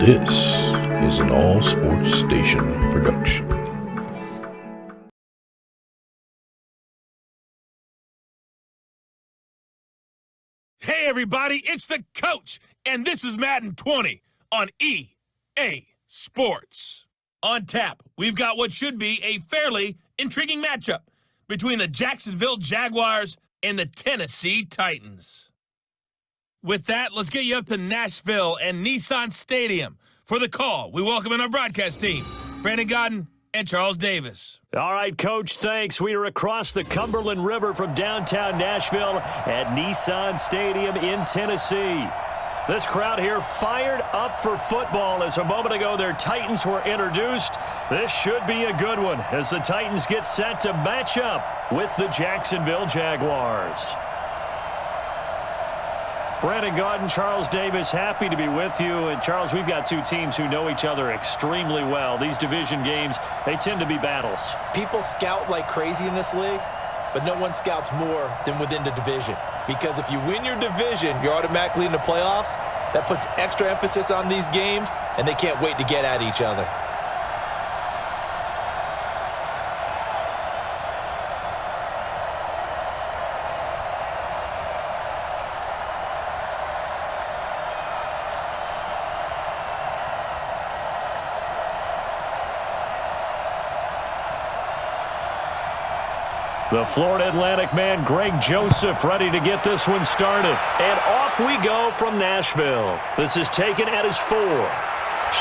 This is an All Sports Station production. Hey everybody, it's the coach, and this is Madden 20 on EA Sports. On tap, we've got what should be a fairly intriguing matchup between the Jacksonville Jaguars and the Tennessee Titans. With that, let's get you up to Nashville and Nissan Stadium. For the call, we welcome in our broadcast team, Brandon Gardner and Charles Davis. All right, Coach, thanks. We are across the Cumberland River from downtown Nashville at Nissan Stadium in Tennessee. This crowd here fired up for football as a moment ago their Titans were introduced. This should be a good one as the Titans get set to match up with the Jacksonville Jaguars. Brandon Gardner, Charles Davis, happy to be with you. And, Charles, we've got two teams who know each other extremely well. These division games, they tend to be battles. People scout like crazy in this league, but no one scouts more than within the division. Because if you win your division, you're automatically in the playoffs. That puts extra emphasis on these games, and they can't wait to get at each other. The Florida Atlantic man, Greg Joseph, ready to get this one started. And off we go from Nashville. This is taken at his 4.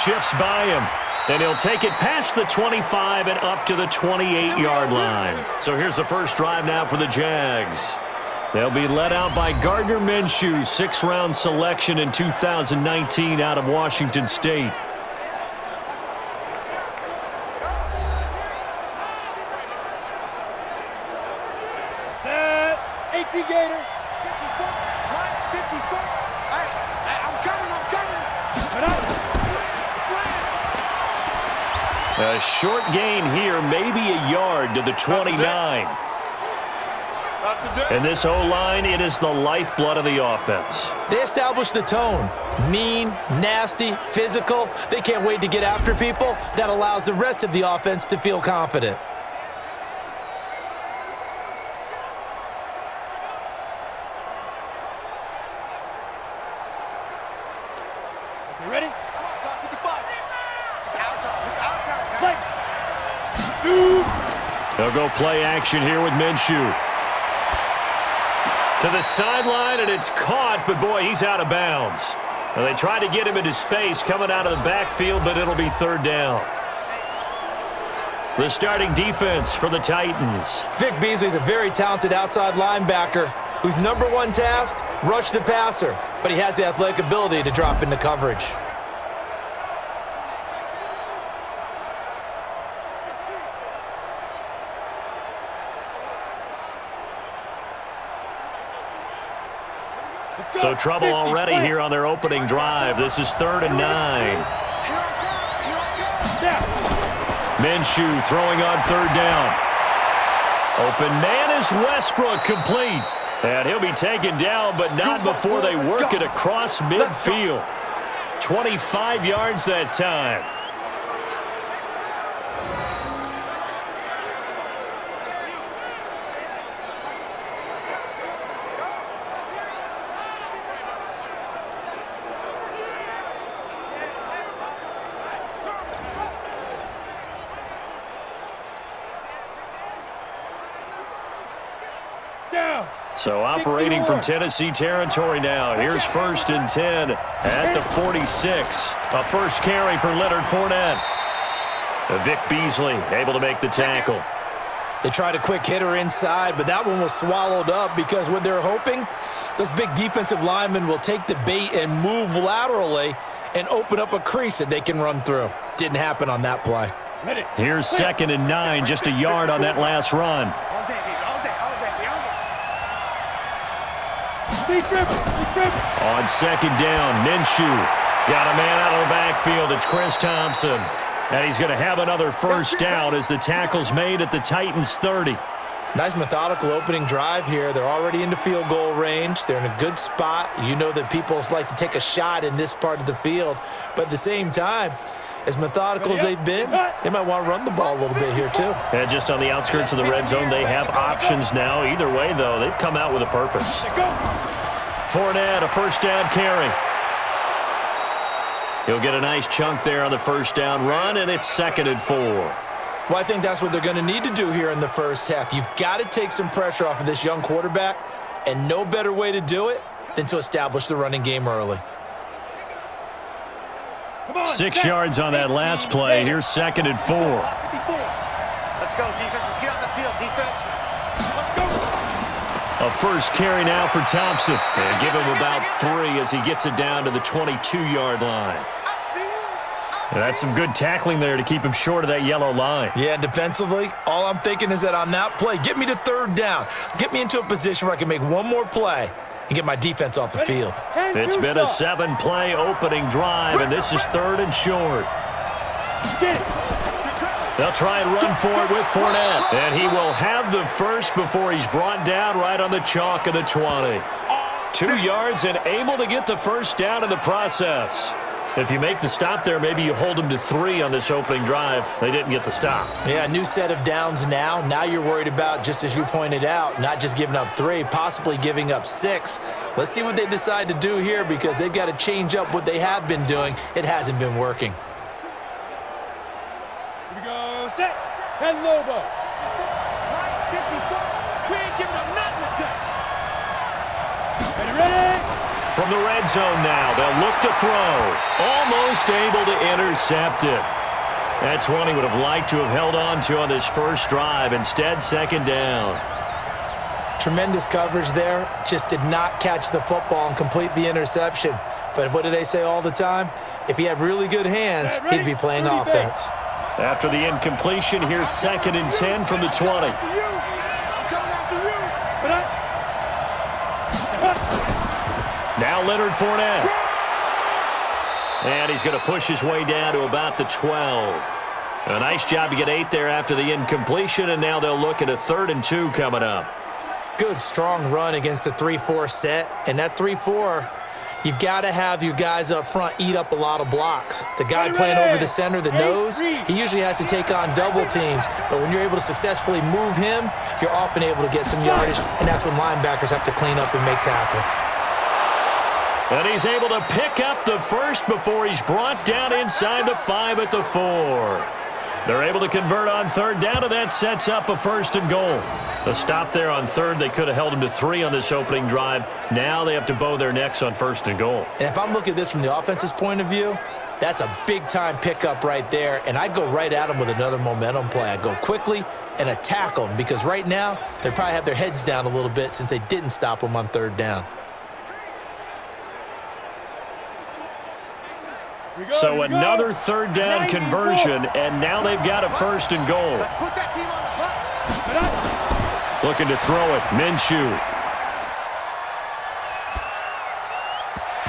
Shifts by him. And he'll take it past the 25 and up to the 28-yard line. So here's the first drive now for the Jags. They'll be led out by Gardner Minshew, 6th-round selection in 2019 out of Washington State. A short gain here, maybe a yard to the 29. And this O-line, it is the lifeblood of the offense. They establish the tone. Mean, nasty, physical. They can't wait to get after people. That allows the rest of the offense to feel confident. They'll go play action here with Minshew. To the sideline, and it's caught, but boy, he's out of bounds. Now, they tried to get him into space coming out of the backfield, but it'll be 3rd down. The starting defense for the Titans. Vic Beasley's a very talented outside linebacker whose number one task, rush the passer, but he has the athletic ability to drop into coverage. So trouble already here on their opening drive. This is 3rd and 9. Minshew throwing on 3rd down. Open man is Westbrook, complete. And he'll be taken down, but not before they work it across midfield. 25 yards that time. So operating from Tennessee territory now. Here's 1st and 10 at the 46. A first carry for Leonard Fournette. Vic Beasley able to make the tackle. They tried a quick hitter inside, but that one was swallowed up because what they're hoping, those big defensive linemen will take the bait and move laterally and open up a crease that they can run through. Didn't happen on that play. Here's 2nd and 9, just a yard on that last run. On 2nd down, Minshew got a man out of the backfield. It's Chris Thompson. And he's going to have another first down as the tackle's made at the Titans' 30. Nice methodical opening drive here. They're already into field goal range. They're in a good spot. You know that people like to take a shot in this part of the field. But at the same time, as methodical as they've been, they might want to run the ball a little bit here too. And just on the outskirts of the red zone, they have options now. Either way, though, they've come out with a purpose. Fournette, a first down carry. He'll get a nice chunk there on the first down run, and it's 2nd and 4. Well, I think that's what they're going to need to do here in the first half. You've got to take some pressure off of this young quarterback, and no better way to do it than to establish the running game early. 6 yards on that last play. Here's 2nd and 4. Let's go, defense. Let's get on the field, defense. A first carry now for Thompson. And give him about 3 as he gets it down to the 22-yard line. And that's some good tackling there to keep him short of that yellow line. Yeah, defensively, all I'm thinking is that on that play, get me to 3rd down. Get me into a position where I can make one more play and get my defense off the field. It's been a 7-play opening drive, and this is 3rd and short. They'll try and run for it with Fournette. And he will have the first before he's brought down right on the chalk of the 20. 2 yards and able to get the first down in the process. If you make the stop there, maybe you hold them to 3 on this opening drive. They didn't get the stop. Yeah, new set of downs now. Now you're worried about, just as you pointed out, not just giving up 3, possibly giving up 6. Let's see what they decide to do here because they've got to change up what they have been doing. It hasn't been working. Here we go, set, 10 Lobo. We ain't giving up nothing today. Ready? From the red zone now, they'll look to throw. Almost able to intercept it. That's one he would have liked to have held on to on this first drive. Instead, 2nd down. Tremendous coverage there. Just did not catch the football and complete the interception. But what do they say all the time? If he had really good hands, he'd be playing offense. After the incompletion, here's 2nd and 10 from the 20. Now Leonard Fournette. And he's going to push his way down to about the 12. A nice job to get 8 there after the incompletion, and now they'll look at a 3rd and 2 coming up. Good, strong run against the 3-4 set. And that 3-4, you've got to have your guys up front eat up a lot of blocks. The guy playing over the center, the nose, he usually has to take on double teams. But when you're able to successfully move him, you're often able to get some yardage, and that's when linebackers have to clean up and make tackles. And he's able to pick up the first before he's brought down inside the 5 at the 4. They're able to convert on 3rd down, and that sets up a 1st and goal. The stop there on 3rd, they could have held him to 3 on this opening drive. Now they have to bow their necks on 1st and goal. And if I'm looking at this from the offense's point of view, that's a big-time pickup right there, and I'd go right at them with another momentum play. I'd go quickly and attack them because right now they probably have their heads down a little bit since they didn't stop them on 3rd down. So another 3rd down conversion, and now they've got a 1st and goal. Looking to throw it, Minshew.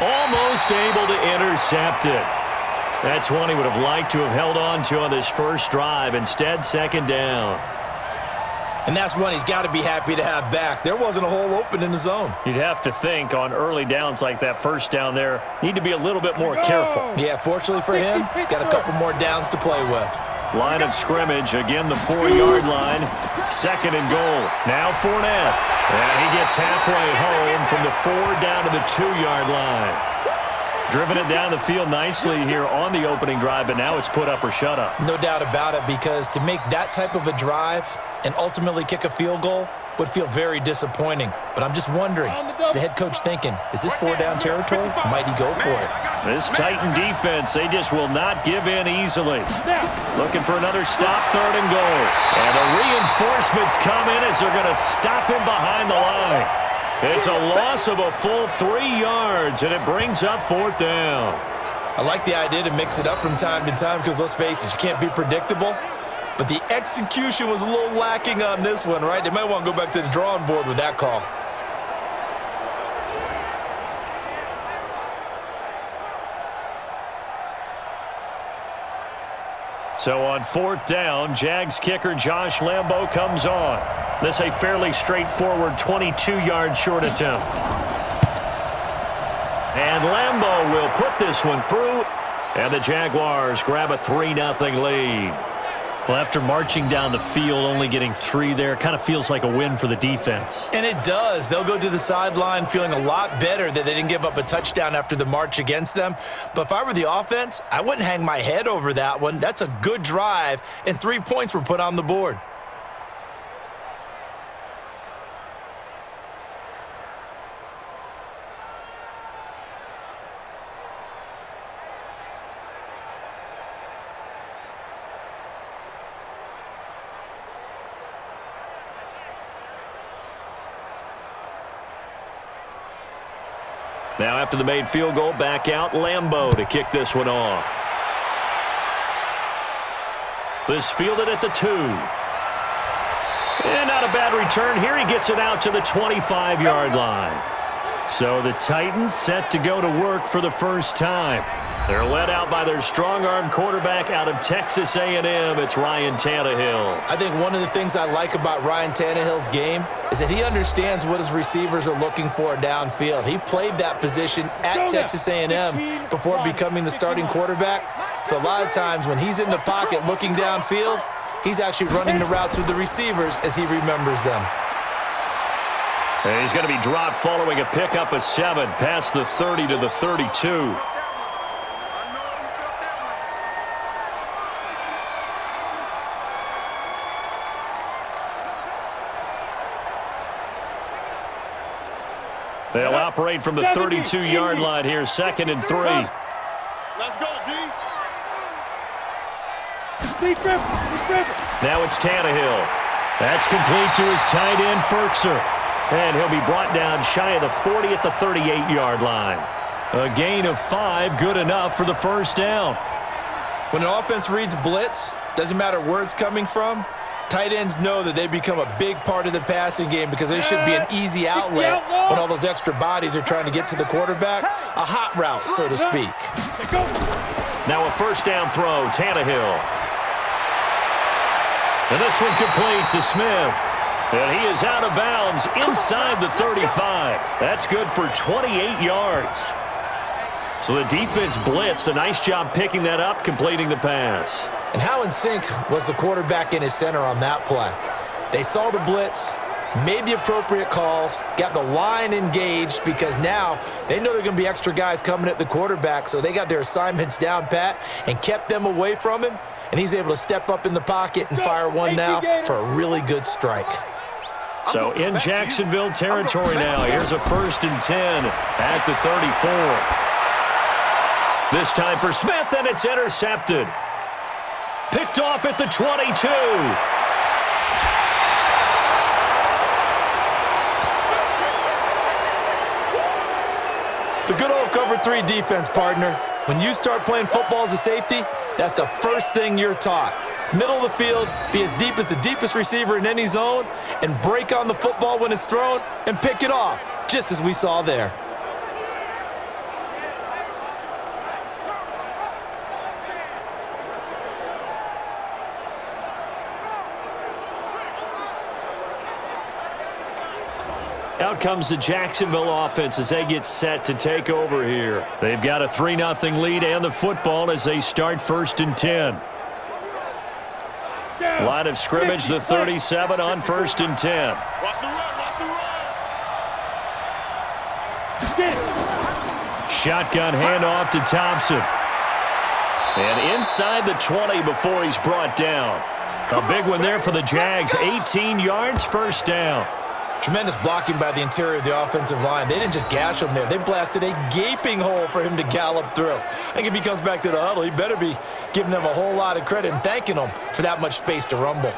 Almost able to intercept it. That's one he would have liked to have held on to on this first drive. Instead, 2nd down. And that's one he's got to be happy to have back. There wasn't a hole open in the zone. You'd have to think on early downs like that first down there, need to be a little bit more careful. Yeah, fortunately for him, got a couple more downs to play with. Line of scrimmage, again the 4-yard line. 2nd and goal. Now Fournette. And he gets halfway home from the 4 down to the 2-yard line. Driven it down the field nicely here on the opening drive, but now it's put up or shut up. No doubt about it, because to make that type of a drive and ultimately kick a field goal would feel very disappointing. But I'm just wondering, is the head coach thinking, is this 4-down territory? Might he go for it? This Titan defense, they just will not give in easily. Looking for another stop, 3rd and goal. And the reinforcements come in as they're going to stop him behind the line. It's a loss of a full 3 yards, and it brings up 4th down. I like the idea to mix it up from time to time because, let's face it, you can't be predictable. But the execution was a little lacking on this one, right? They might want to go back to the drawing board with that call. So on 4th down, Jags kicker Josh Lambo comes on. This a fairly straightforward 22-yard short attempt. And Lambeau will put this one through, and the Jaguars grab a 3-0 lead. Well, after marching down the field, only getting 3 there, kind of feels like a win for the defense. And it does. They'll go to the sideline feeling a lot better that they didn't give up a touchdown after the march against them. But if I were the offense, I wouldn't hang my head over that one. That's a good drive, and 3 points were put on the board. Now after the made field goal, back out Lambeau to kick this one off. This fielded at the 2. And not a bad return here. He gets it out to the 25-yard line. So the Titans set to go to work for the first time. They're led out by their strong-arm quarterback out of Texas A&M. It's Ryan Tannehill. I think one of the things I like about Ryan Tannehill's game is that he understands what his receivers are looking for downfield. He played that position at Texas A&M before becoming the starting quarterback. So a lot of times when he's in the pocket looking downfield, he's actually running the routes with the receivers as he remembers them. And he's going to be dropped following a pickup of 7 past the 30 to the 32. They'll operate from the 32-yard line here, 2nd and 3. Let's go, D. Now it's Tannehill. That's complete to his tight end, Ferkser. And he'll be brought down shy of the 40 at the 38-yard line. A gain of 5, good enough for the first down. When an offense reads blitz, doesn't matter where it's coming from, tight ends know that they become a big part of the passing game because they should be an easy outlet when all those extra bodies are trying to get to the quarterback. A hot route, so to speak. Now a first down throw, Tannehill. And this one complete to Smith. And he is out of bounds inside the 35. That's good for 28 yards. So the defense blitzed. A nice job picking that up, completing the pass. And how in sync was the quarterback and his center on that play? They saw the blitz, made the appropriate calls, got the line engaged because now they know there are going to be extra guys coming at the quarterback, so they got their assignments down pat and kept them away from him, and he's able to step up in the pocket and fire one now for a really good strike. So in Jacksonville territory now, here's a 1st and 10 at the 34. This time for Smith, and it's intercepted. Picked off at the 22. The good old cover 3 defense, partner. When you start playing football as a safety, that's the first thing you're taught. Middle of the field, be as deep as the deepest receiver in any zone, and break on the football when it's thrown and pick it off, just as we saw there. Out comes the Jacksonville offense as they get set to take over here. They've got a 3-0 lead and the football as they start 1st and 10. Line of scrimmage, the 37 on 1st and 10. Watch the run, watch the run. Shotgun handoff to Thompson. And inside the 20 before he's brought down. A big one there for the Jags. 18 yards, first down. Tremendous blocking by the interior of the offensive line. They didn't just gash him there. They blasted a gaping hole for him to gallop through. I think if he comes back to the huddle, he better be giving them a whole lot of credit and thanking them for that much space to rumble.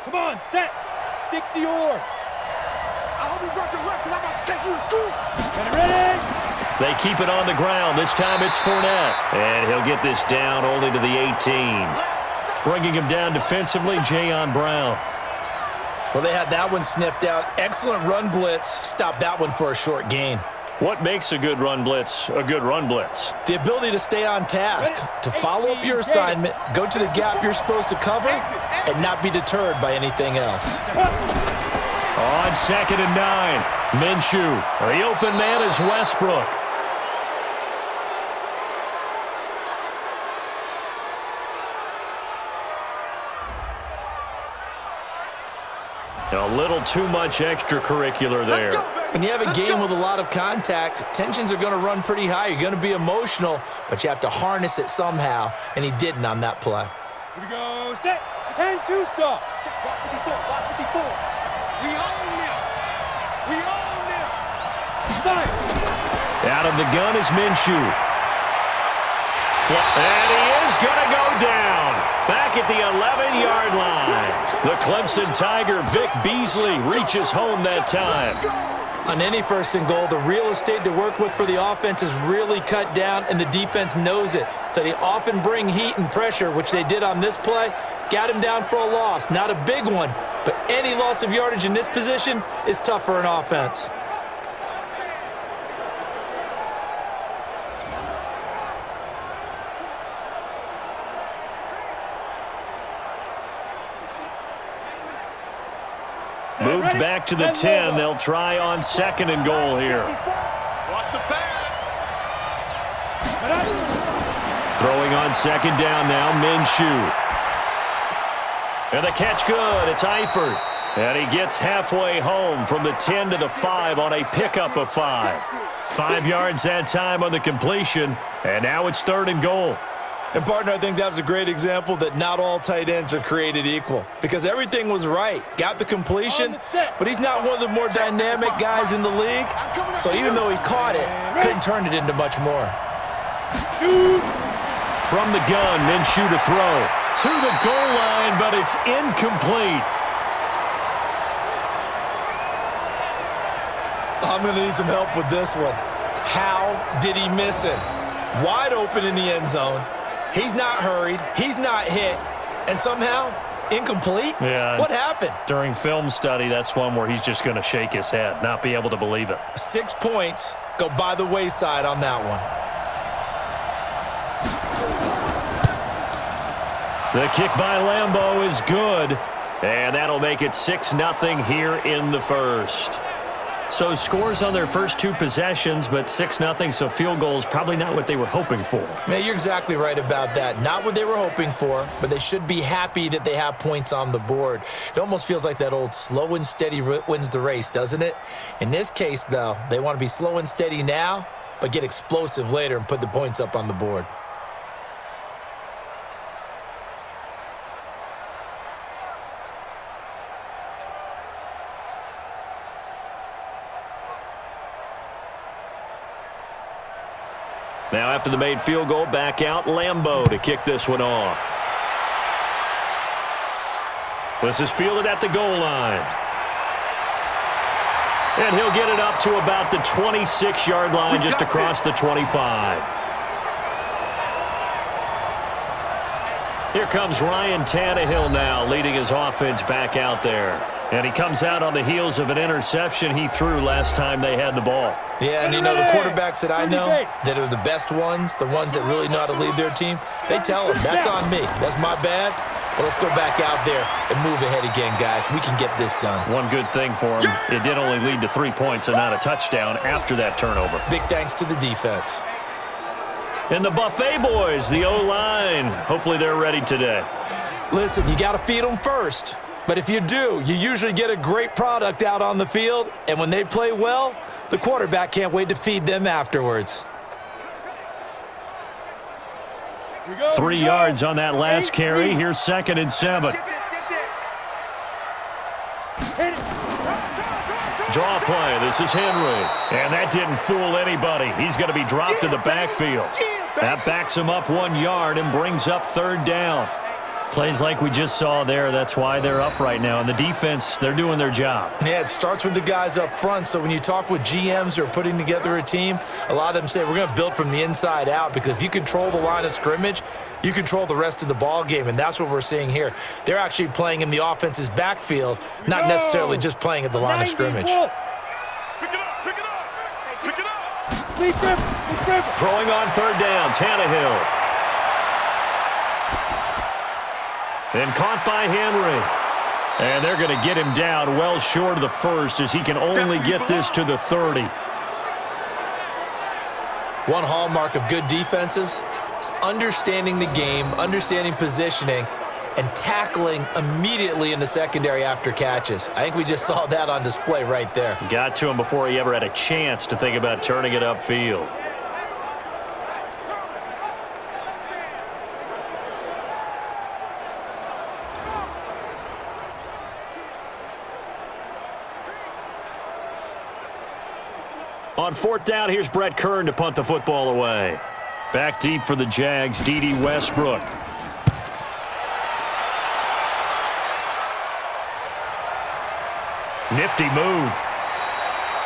Come on, set. 60 or. I hope you brought your left because I'm about to take you to school. Get ready. They keep it on the ground. This time it's Fournette. And he'll get this down only to the 18. Bringing him down defensively, Jayon Brown. Well, they had that one sniffed out. Excellent run blitz. Stopped that one for a short gain. What makes a good run blitz a good run blitz? The ability to stay on task, to follow up your assignment, go to the gap you're supposed to cover, and not be deterred by anything else. On 2nd and 9, Minshew. The open man is Westbrook. A little too much extracurricular there. When you have a game with a lot of contact, tensions are going to run pretty high. You're going to be emotional, but you have to harness it somehow, and he didn't on that play. Here we go. Set. 10-2 stop. Block 54. Block 54. We own them. We own them. Fire. Out of the gun is Minshew. And he is going to go down. Back at the 11-yard line. The Clemson Tiger, Vic Beasley, reaches home that time. On any 1st and goal, the real estate to work with for the offense is really cut down, and the defense knows it. So they often bring heat and pressure, which they did on this play. Got him down for a loss. Not a big one, but any loss of yardage in this position is tough for an offense. Moved back to the 10. They'll try on 2nd and goal here. Watch the pass. Throwing on 2nd down now, Minshew. And the catch good. It's Eifert. And he gets halfway home from the 10 to the 5 on a pickup of 5. 5 yards that time on the completion. And now it's 3rd and goal. And, partner, I think that was a great example that not all tight ends are created equal because everything was right. Got the completion, but he's not one of the more dynamic guys in the league. So even though he caught it, couldn't turn it into much more. Shoot. From the gun, Minshew to throw. To the goal line, but it's incomplete. I'm going to need some help with this one. How did he miss him? Wide open in the end zone. He's not hurried. He's not hit. And somehow, incomplete? Yeah. What happened? During film study, that's one where he's just going to shake his head, not be able to believe it. 6 points go by the wayside on that one. The kick by Lambeau is good, and that'll make it 6-0 here in the first. So scores on their first 2 possessions, but 6-0, so field goals probably not what they were hoping for. Man, you're exactly right about that. Not what they were hoping for, but they should be happy that they have points on the board. It almost feels like that old slow and steady wins the race, doesn't it? In this case, though, they want to be slow and steady now, but get explosive later and put the points up on the board. Now after the made field goal, back out Lambeau to kick this one off. This is fielded at the goal line. And he'll get it up to about the 26-yard line, just across the 25. Here comes Ryan Tannehill now, leading his offense back out there. And he comes out on the heels of an interception he threw last time they had the ball. Yeah, and you know, the quarterbacks that I know that are the best ones, the ones that really know how to lead their team, they tell them, that's on me. That's my bad. But let's go back out there and move ahead again, guys. We can get this done. One good thing for him, it did only lead to 3 points and not a touchdown after that turnover. Big thanks to the defense. And the Buffet boys, the O-line, hopefully they're ready today. Listen, you got to feed them first. But if you do, you usually get a great product out on the field. And when they play well, the quarterback can't wait to feed them afterwards. 3 yards on that last carry. Here's 2nd and 7. Draw play. This is Henry. And that didn't fool anybody. He's going to be dropped in the backfield. That backs him up 1 yard and brings up 3rd down. Plays like we just saw there, that's why they're up right now. And the defense, they're doing their job. Yeah, it starts with the guys up front. So when you talk with GMs who are putting together a team, a lot of them say we're going to build from the inside out, because if you control the line of scrimmage, you control the rest of the ball game, and that's what we're seing here. They're actually playing in the offense's backfield, not necessarily just playing at the line of scrimmage. Pick it up, pick it up, pick it up. Lead grip. Throwing on third down, Tannehill. Then caught by Henry. And they're going to get him down well short of the first, as he can only get this to the 30. One hallmark of good defenses is understanding the game, understanding positioning, and tackling immediately in the secondary after catches. I think we just saw that on display right there. Got to him before he ever had a chance to think about turning it upfield. On fourth down, here's Brett Kern to punt the football away. Back deep for the Jags, D.D. Westbrook. Nifty move.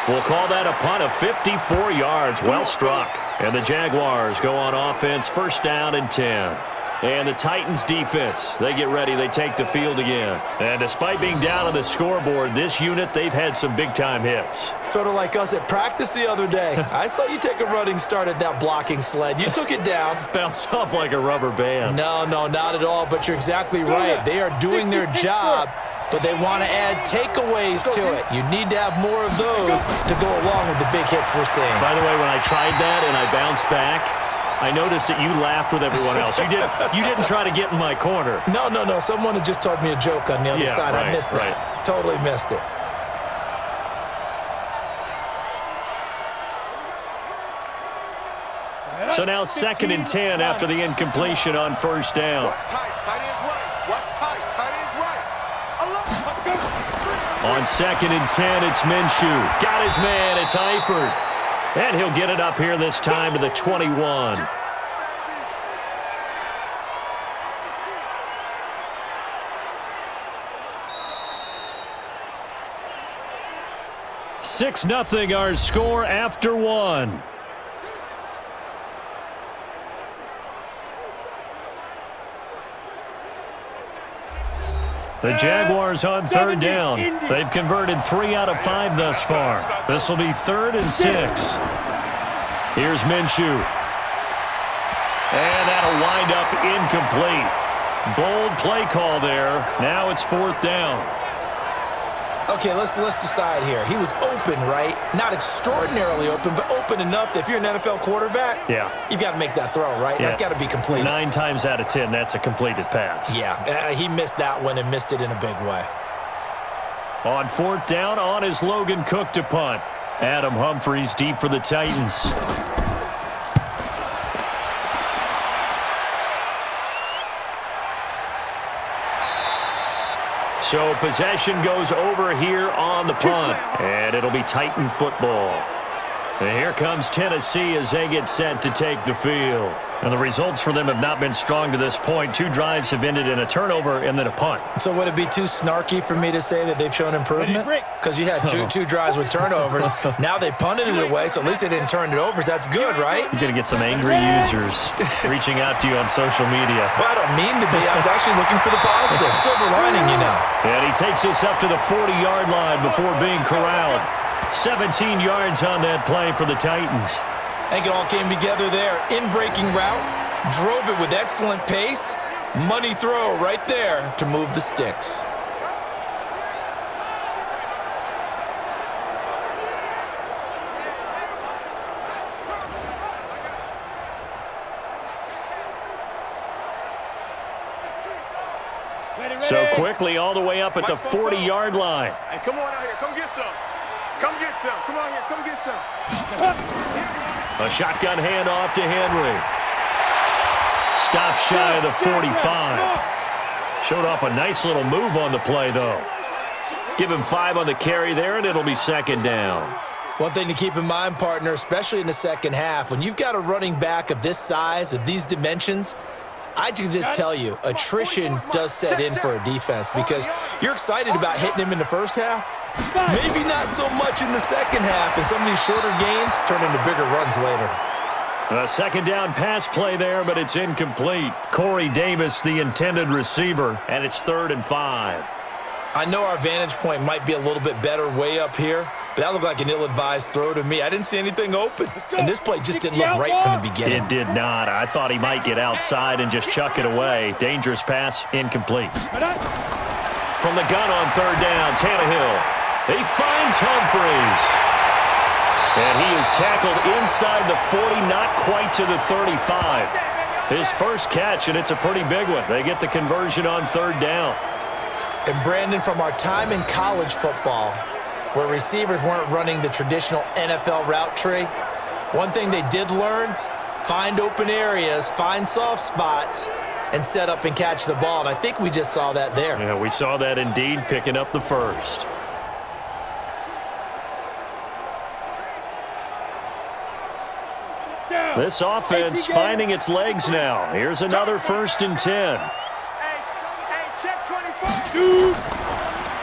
We'll call that a punt of 54 yards. Well struck. And the Jaguars go on offense, first down and 10. And the Titans defense, they get ready. They take the field again. And despite being down on the scoreboard, this unit, they've had some big-time hits. Sort of like us at practice the other day. I saw you take a running start at that blocking sled. You took it down. Bounced off like a rubber band. No, not at all, but you're exactly right. They are doing their job, but they want to add takeaways to it. You need to have more of those to go along with the big hits we're seeing. By the way, when I tried that and I bounced back, I noticed that you laughed with everyone else. You didn't try to get in my corner. No. Someone had just told me a joke on the other side. Right, I missed that. Right. Totally missed it. So now 2nd and 10 after the incompletion on first down. What's tight? Tight end's right. What's tight? Tight end's right. On 2nd and 10, it's Minshew. Got his man. It's Eifert. And he'll get it up here this time to the 21. (6-0) our score after one. The Jaguars on third down. They've converted 3 out of 5 thus far. This will be 3rd and 6. Here's Minshew. And that'll wind up incomplete. Bold play call there. Now it's 4th down. Okay, let's decide here. He was open, right? Not extraordinarily open, but open enough that if you're an NFL quarterback, you got to make that throw, right? Yeah. That's got to be completed. 9 times out of 10, that's a completed pass. Yeah, he missed that one and missed it in a big way. On 4th down, on is Logan Cook to punt. Adam Humphries deep for the Titans. So possession goes over here on the punt, and it'll be Titan football. And here comes Tennessee as they get set to take the field. And the results for them have not been strong to this point. 2 drives have ended in a turnover and then a punt. So would it be too snarky for me to say that they've shown improvement? Because you had two drives with turnovers. Now they punted it away, so at least they didn't turn it over. So that's good, right? You're going to get some angry users reaching out to you on social media. Well, I don't mean to be. I was actually looking for the positive. Silver lining, you know. And he takes us up to the 40-yard line before being corralled. 17 yards on that play for the Titans. I think it all came together there. In-breaking route, drove it with excellent pace. Money throw right there to move the sticks. So quickly all the way up at the 40-yard line. Hey, come on out here. Come get some. Come get some. Come on here. Come get some. A shotgun handoff to Henry. Stop shy of the 45. Showed off a nice little move on the play, though. Give him 5 on the carry there, and it'll be 2nd down. One thing to keep in mind, partner, especially in the second half, when you've got a running back of this size, of these dimensions, I can just tell you, attrition does set in for a defense because you're excited about hitting him in the first half. Maybe not so much in the second half, and some of these shorter gains turn into bigger runs later. A second down pass play there, but it's incomplete. Corey Davis, the intended receiver, and it's 3rd and 5. I know our vantage point might be a little bit better way up here, but that looked like an ill-advised throw to me. I didn't see anything open, and this play just didn't look right from the beginning. It did not. I thought he might get outside and just chuck it away. Dangerous pass, incomplete. From the gun on 3rd down, Tannehill. He finds Humphries. And he is tackled inside the 40, not quite to the 35. His first catch, and it's a pretty big one. They get the conversion on 3rd down. And Brandon, from our time in college football, where receivers weren't running the traditional NFL route tree, one thing they did learn, find open areas, find soft spots, and set up and catch the ball. And I think we just saw that there. Yeah, we saw that indeed, picking up the first. This offense finding its legs now. Here's another 1st and 10.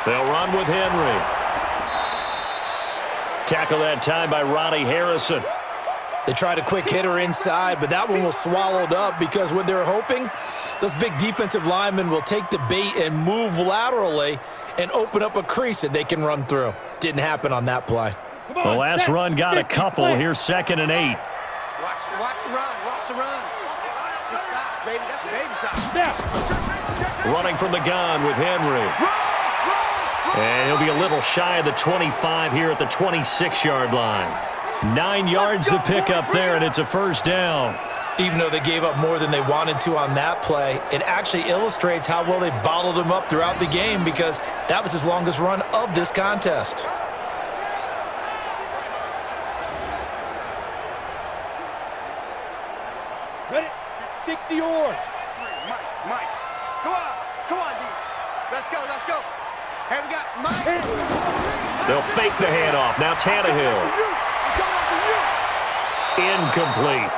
They'll run with Henry. Tackle that time by Ronnie Harrison. They tried a quick hitter inside, but that one was swallowed up because what they're hoping, those big defensive linemen will take the bait and move laterally and open up a crease that they can run through. Didn't happen on that play. The last run got a couple. Here's 2nd and 8. Watch the run. Watch the run. This side, baby. That's baby side. Running from the gun with Henry. And he'll be a little shy of the 25 here at the 26-yard line. 9 yards to pick up there, and it's a 1st down. Even though they gave up more than they wanted to on that play, it actually illustrates how well they bottled him up throughout the game because that was his longest run of this contest. Ready? 60 yard. Mike. Come on, D. Let's go. Hey, we got Mike. They'll fake the handoff. Now Tannehill. Incomplete.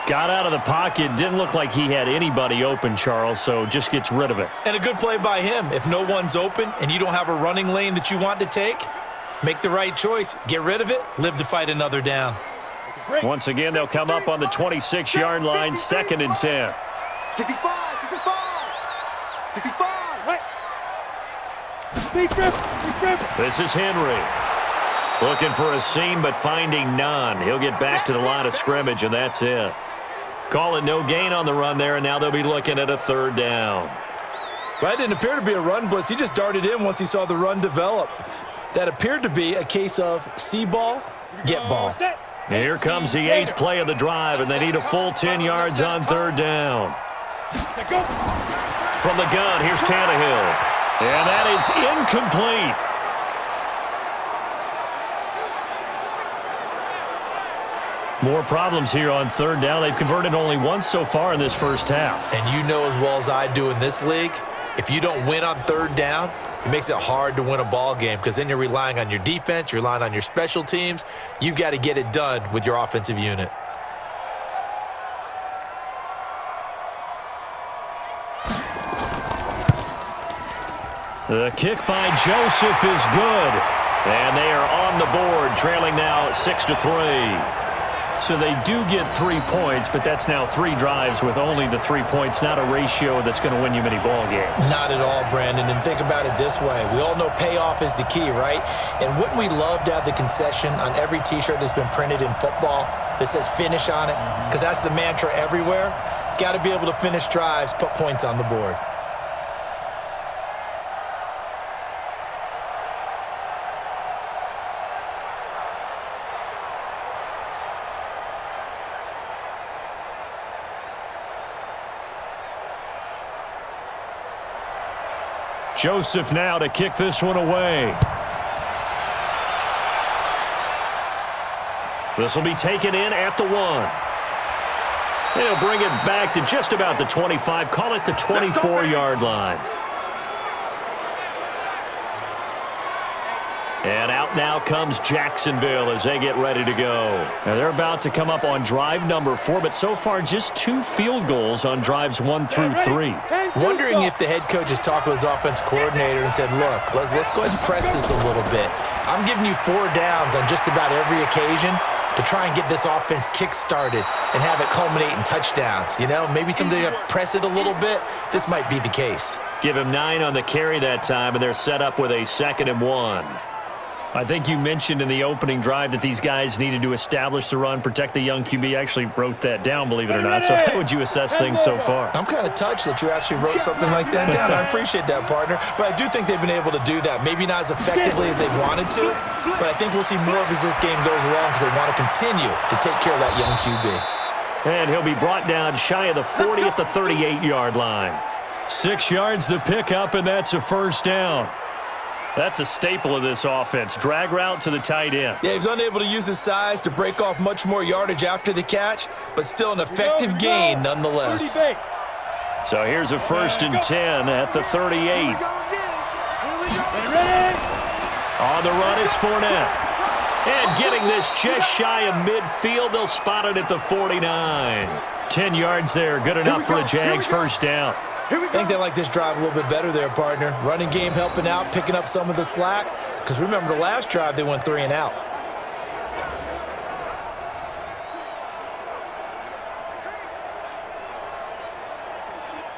Got out of the pocket. Didn't look like he had anybody open, Charles, so just gets rid of it. And a good play by him. If no one's open and you don't have a running lane that you want to take, make the right choice. Get rid of it. Live to fight another down. Once again, they'll come up on the 26-yard line, 2nd and 10. 65. Right. This is Henry. Looking for a seam, but finding none. He'll get back to the line of scrimmage, and that's it. Call it no gain on the run there, and now they'll be looking at a 3rd down. Well, that didn't appear to be a run blitz. He just darted in once he saw the run develop. That appeared to be a case of see ball, get ball. Here comes the 8th play of the drive, and they need a full 10 yards on 3rd down. From the gun, here's Tannehill. And that is incomplete. More problems here on 3rd down. They've converted only once so far in this first half. And you know as well as I do in this league, if you don't win on 3rd down, it makes it hard to win a ball game because then you're relying on your defense, you're relying on your special teams. You've got to get it done with your offensive unit. The kick by Joseph is good. And they are on the board, trailing now 6-3. So they do get 3 points, but that's now 3 drives with only the 3 points, not a ratio that's going to win you many ball games. Not at all, Brandon. And think about it this way. We all know payoff is the key, right? And wouldn't we love to have the concession on every T-shirt that's been printed in football that says finish on it? Because that's the mantra everywhere. Got to be able to finish drives, put points on the board. Joseph now to kick this one away. This will be taken in at the 1. They'll bring it back to just about the 25. Call it the 24-yard line. And out timeout. Now comes Jacksonville as they get ready to go. Now they're about to come up on drive number 4, but so far just 2 field goals on drives 1 through 3. Wondering if the head coach has talked with his offense coordinator and said, look, let's go ahead and press this a little bit. I'm giving you 4 downs on just about every occasion to try and get this offense kick-started and have it culminate in touchdowns. You know, maybe somebody to press it a little bit. This might be the case. Give him 9 on the carry that time, and they're set up with a 2nd and 1. I think you mentioned in the opening drive that these guys needed to establish the run, protect the young QB. I actually wrote that down, believe it or not. So how would you assess things so far? I'm kind of touched that you actually wrote something like that down. I appreciate that, partner. But I do think they've been able to do that. Maybe not as effectively as they wanted to, but I think we'll see more of as this game goes along because they want to continue to take care of that young QB. And he'll be brought down shy of the 40 at the 38-yard line. 6 yards the pickup, and that's a first down. That's a staple of this offense. Drag route to the tight end. Yeah, he was unable to use his size to break off much more yardage after the catch, but still an effective gain nonetheless. So here's a 1st and 10 at the 38. On the run, it's Fournette. And getting this just shy of midfield, they'll spot it at the 49. 10 yards there, good enough for a Jags first down. I think they like this drive a little bit better there, partner. Running game helping out, picking up some of the slack. Because remember, the last drive, they went 3 and out.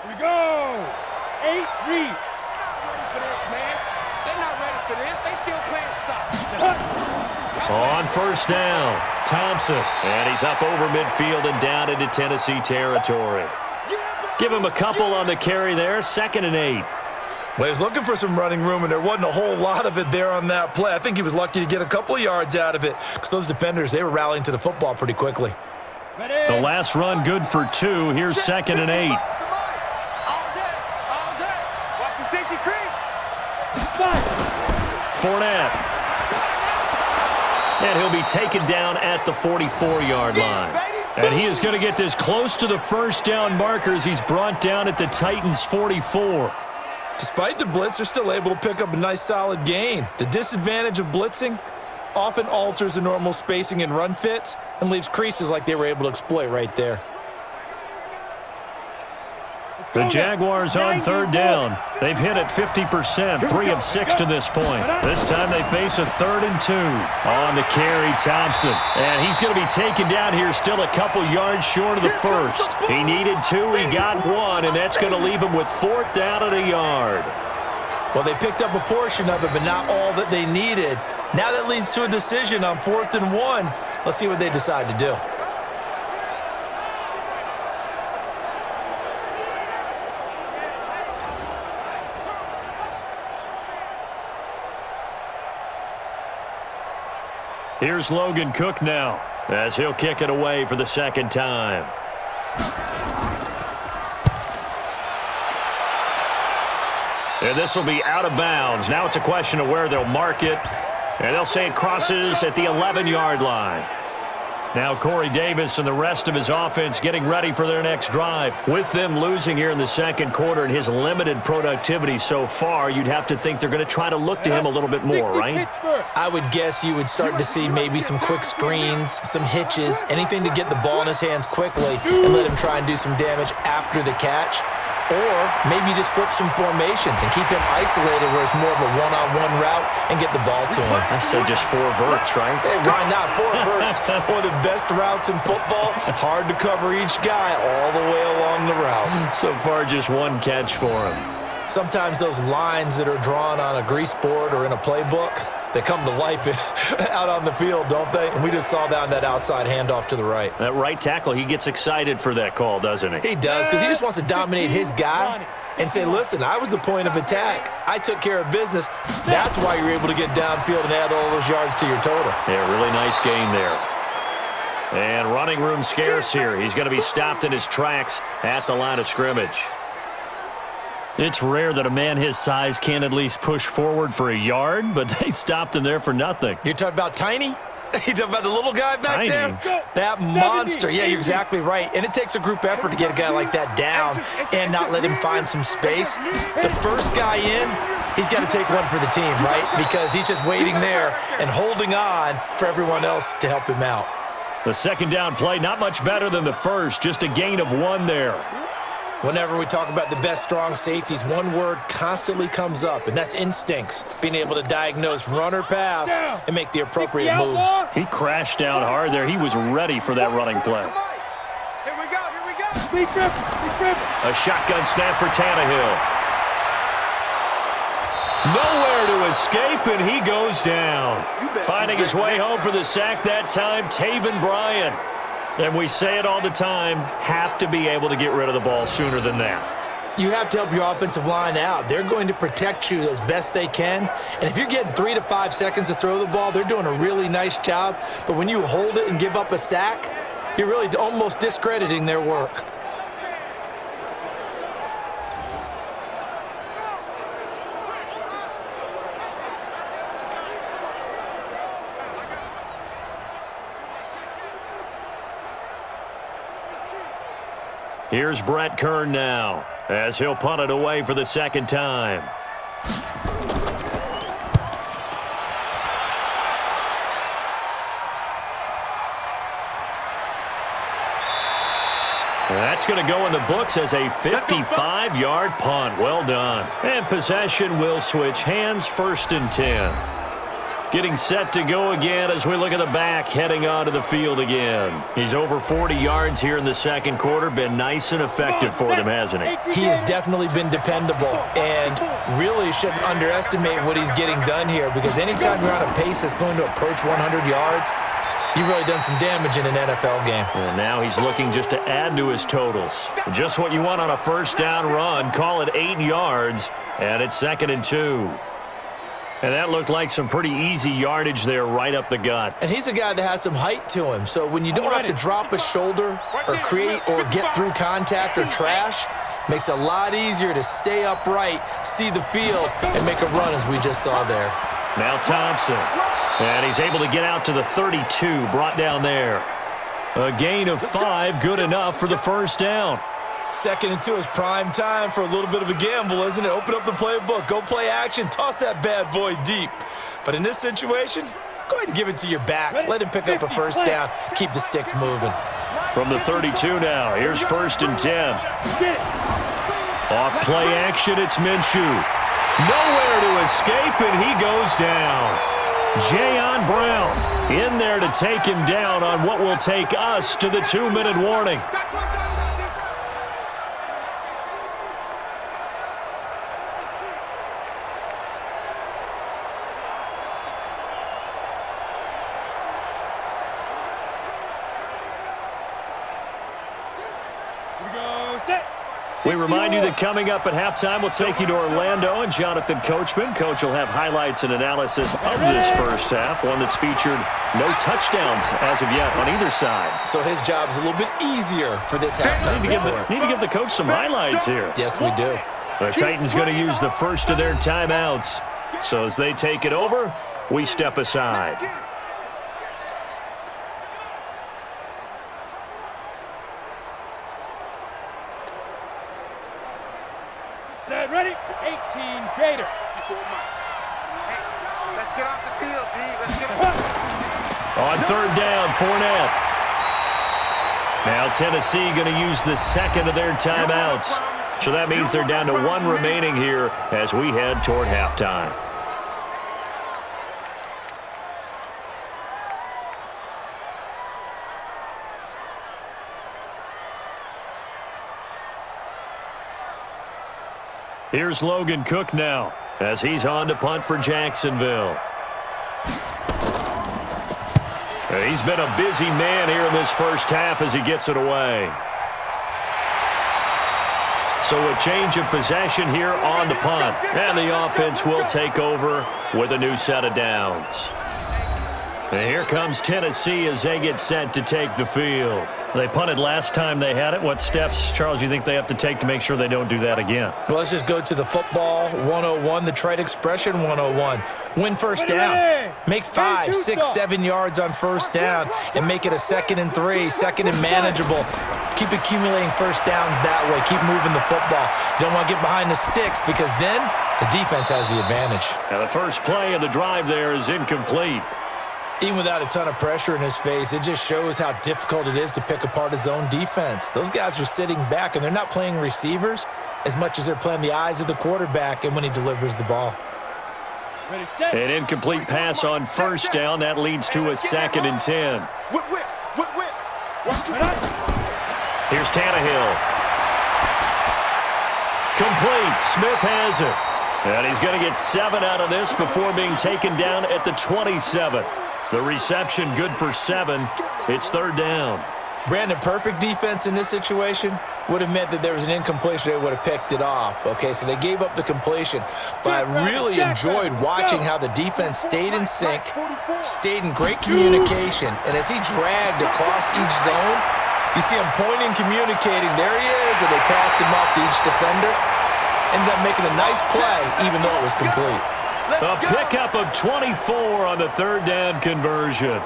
Here we go. 8 read. Ready for this, man. They're not ready for this. They still playing soft. On first down, Thompson. And he's up over midfield and down into Tennessee territory. Give him a couple on the carry there, 2nd and 8. Well, he was looking for some running room, and there wasn't a whole lot of it there on that play. I think he was lucky to get a couple of yards out of it because those defenders, they were rallying to the football pretty quickly. The last run good for 2. Here's 2nd and 8. All day. Watch the safety creep. Fournette. And he'll be taken down at the 44-yard line. And he is going to get this close to the first down markers. He's brought down at the Titans' 44. Despite the blitz, they're still able to pick up a nice solid gain. The disadvantage of blitzing often alters the normal spacing and run fits and leaves creases like they were able to exploit right there. The Jaguars on 3rd down. They've hit at 50%, 3 of 6 to this point. This time they face a 3rd and 2. On the carry, Thompson. And he's going to be taken down here still a couple yards short of the first. He needed 2, he got 1, and that's going to leave him with 4th down and a yard. Well, they picked up a portion of it, but not all that they needed. Now that leads to a decision on 4th and 1. Let's see what they decide to do. Here's Logan Cook now as he'll kick it away for the 2nd time. And this will be out of bounds. Now it's a question of where they'll mark it. And they'll say it crosses at the 11-yard line. Now Corey Davis and the rest of his offense getting ready for their next drive. With them losing here in the 2nd quarter and his limited productivity so far, you'd have to think they're going to try to look to him a little bit more, right? I would guess you would start to see maybe some quick screens, some hitches, anything to get the ball in his hands quickly and let him try and do some damage after the catch. Or maybe just flip some formations and keep him isolated where it's more of a one-on-one route and get the ball to him. I say just 4 verts, right? Hey, why not? 4 verts, one of the best routes in football. Hard to cover each guy all the way along the route. So far, just 1 catch for him. Sometimes those lines that are drawn on a grease board or in a playbook, they come to life out on the field, don't they? And we just saw that on that outside handoff to the right. That right tackle, he gets excited for that call, doesn't he? He does, because he just wants to dominate his guy and say, listen, I was the point of attack. I took care of business. That's why you're able to get downfield and add all those yards to your total. Yeah, really nice gain there. And running room scarce here. He's going to be stopped in his tracks at the line of scrimmage. It's rare that a man his size can't at least push forward for a yard, but they stopped him there for nothing. You're talking about Tiny? You talking about the little guy back Tiny. there? That monster. Yeah, you're exactly right. And it takes a group effort to get a guy like that down and not let him find some space. The first guy in, he's got to take one for the team, right? Because he's just waiting there and holding on for everyone else to help him out. The second down play, not much better than the first, just a gain of 1 there. Whenever we talk about the best strong safeties, one word constantly comes up, and that's instincts. Being able to diagnose run or pass and make the appropriate moves. He crashed down hard there. He was ready for that running play. Here we go, here we go. A shotgun snap for Tannehill. Nowhere to escape, and he goes down. Finding his way home for the sack that time, Taven Bryan. And we say it all the time, have to be able to get rid of the ball sooner than that. You have to help your offensive line out. They're going to protect you as best they can. And if you're getting 3 to 5 seconds to throw the ball, they're doing a really nice job. But when you hold it and give up a sack, you're really almost discrediting their work. Here's Brett Kern now, as he'll punt it away for the second time. That's going to go in the books as a 55-yard punt. Well done. And possession will switch hands, 1st and 10. Getting set to go again as we look at the back, heading onto the field again. He's over 40 yards here in the second quarter. Been nice and effective for them, hasn't he? He has definitely been dependable, and really shouldn't underestimate what he's getting done here, because anytime you're on a pace that's going to approach 100 yards, you've really done some damage in an NFL game. And now he's looking just to add to his totals. Just what you want on a first down run. Call it 8 yards, and it's 2nd and 2. And that looked like some pretty easy yardage there right up the gut. And he's a guy that has some height to him, so when you don't have to drop a shoulder or create or get through contact or trash, makes it a lot easier to stay upright, see the field, and make a run as we just saw there. Now Thompson. And he's able to get out to the 32, brought down there. A gain of 5, good enough for the first down. 2nd and 2 is prime time for a little bit of a gamble, isn't it? Open up the playbook, go play action, toss that bad boy deep. But in this situation, go ahead and give it to your back. Let him pick up a first down, keep the sticks moving. From the 32 now, here's 1st and 10. Off play action, it's Minshew. Nowhere to escape, and he goes down. Jayon Brown in there to take him down on what will take us to the 2-minute warning. We remind you that coming up at halftime, we'll take you to Orlando and Jonathan Coachman. Coach will have highlights and analysis of this first half, one that's featured no touchdowns as of yet on either side. So his job's a little bit easier for this halftime. Need to give the coach some highlights here. Yes, we do. The Titans going to use the first of their timeouts. So as they take it over, we step aside. Set, ready? 18, Gator. Hey, let's get off the field, D. Let's get On 3rd down, Fournette. Now Tennessee going to use the second of their timeouts. So that means they're down to 1 remaining here as we head toward halftime. Here's Logan Cook now as he's on to punt for Jacksonville. He's been a busy man here in this first half as he gets it away. So a change of possession here on the punt. And the offense will take over with a new set of downs. And here comes Tennessee as they get set to take the field. They punted last time they had it. What steps, Charles, do you think they have to take to make sure they don't do that again? Well, let's just go to the football 101, the trite expression 101. Win first down. Make 5, 6, 7 yards on first down and make it a 2nd and 3, 2nd and manageable. Keep accumulating first downs that way. Keep moving the football. You don't want to get behind the sticks because then the defense has the advantage. Now the first play of the drive there is incomplete. Even without a ton of pressure in his face, it just shows how difficult it is to pick apart his own defense. Those guys are sitting back, and they're not playing receivers as much as they're playing the eyes of the quarterback and when he delivers the ball. An incomplete pass on first down. That leads to a 2nd and 10. Here's Tannehill. Complete. Smith has it. And he's going to get 7 out of this before being taken down at the 27. The reception good for 7. It's 3rd down. Brandon, perfect defense in this situation would have meant that there was an incompletion. They would have picked it off. Okay, so they gave up the completion. But I really enjoyed watching how the defense stayed in sync, stayed in great communication. And as he dragged across each zone, you see him pointing, communicating. There he is, and they passed him off to each defender. Ended up making a nice play, even though it was complete. A pickup of 24 on the 3rd down conversion.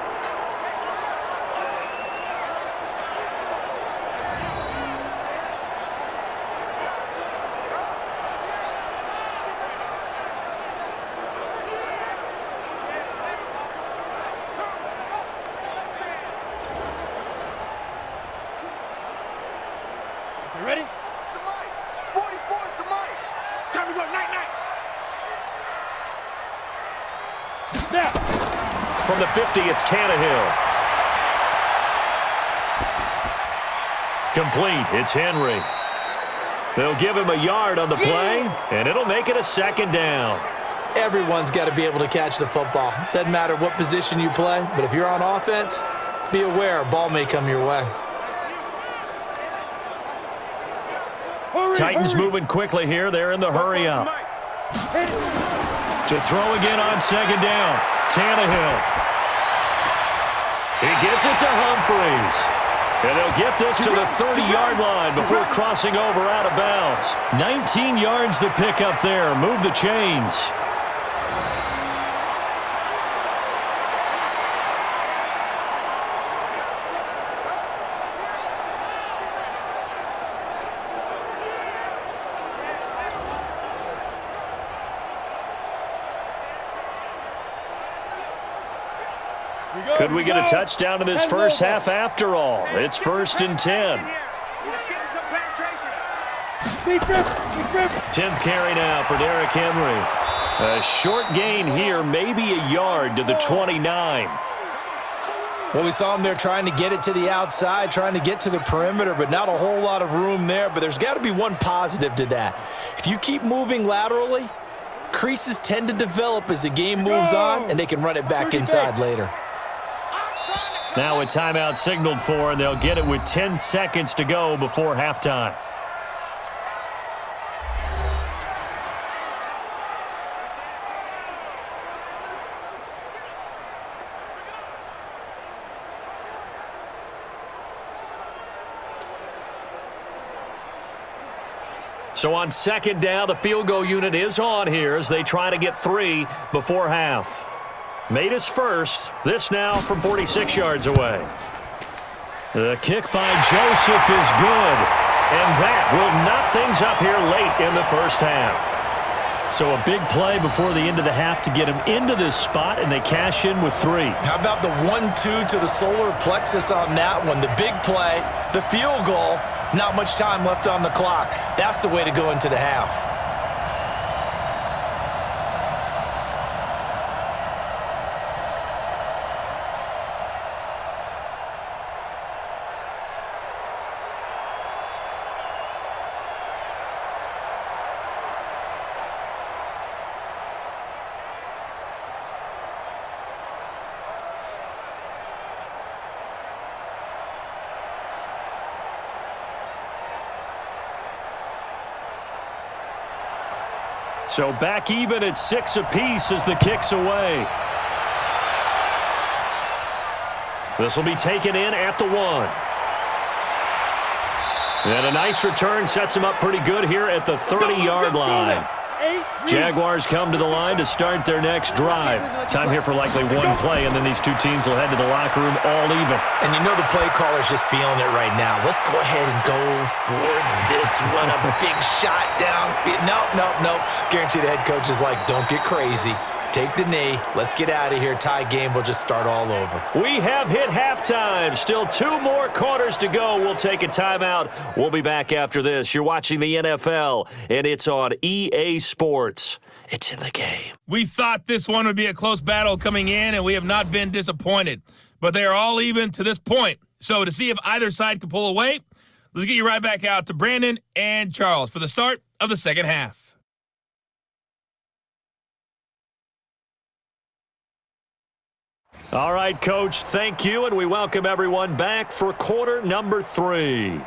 You ready? The mic. 44's the mic. Time to go night-night. Now. From the 50, it's Tannehill. Complete. It's Henry. They'll give him a yard on the play, and it'll make it a 2nd down. Everyone's got to be able to catch the football. Doesn't matter what position you play, but if you're on offense, be aware a ball may come your way. Titans moving quickly here. They're in the hurry up. To throw again on 2nd down. Tannehill. He gets it to Humphreys. And they'll get this to the 30-yard line before crossing over out of bounds. 19 yards to pick up there. Move the chains. Could we get a touchdown in this first half after all? It's 1st and 10. 10th carry now for Derrick Henry. A short gain here, maybe a yard to the 29. Well, we saw him there trying to get it to the outside, trying to get to the perimeter, but not a whole lot of room there. But there's got to be one positive to that. If you keep moving laterally, creases tend to develop as the game moves on, and they can run it back inside later. Now a timeout signaled for, and they'll get it with 10 seconds to go before halftime. So on 2nd down, the field goal unit is on here as they try to get 3 before half. Made his first. This now from 46 yards away. The kick by Joseph is good. And that will knock things up here late in the first half. So a big play before the end of the half to get him into this spot, and they cash in with 3. How about the 1-2 to the solar plexus on that one? The big play, the field goal, not much time left on the clock. That's the way to go into the half. So back even at 6 apiece as the kick's away. This will be taken in at the 1. And a nice return sets him up pretty good here at the 30-yard line. Jaguars come to the line to start their next drive. Time here for likely one play, and then these two teams will head to the locker room all even. And you know the play caller's just feeling it right now. Let's go ahead and go for this one. A big shot downfield. No. Guarantee the head coach is like, don't get crazy. Take the knee. Let's get out of here. Tie game. We'll just start all over. We have hit halftime. Still 2 more quarters to go. We'll take a timeout. We'll be back after this. You're watching the NFL, and it's on EA Sports. It's in the game. We thought this one would be a close battle coming in, and we have not been disappointed. But they are all even to this point. So to see if either side can pull away, let's get you right back out to Brandon and Charles for the start of the second half. All right, Coach, thank you, and we welcome everyone back for quarter number 3.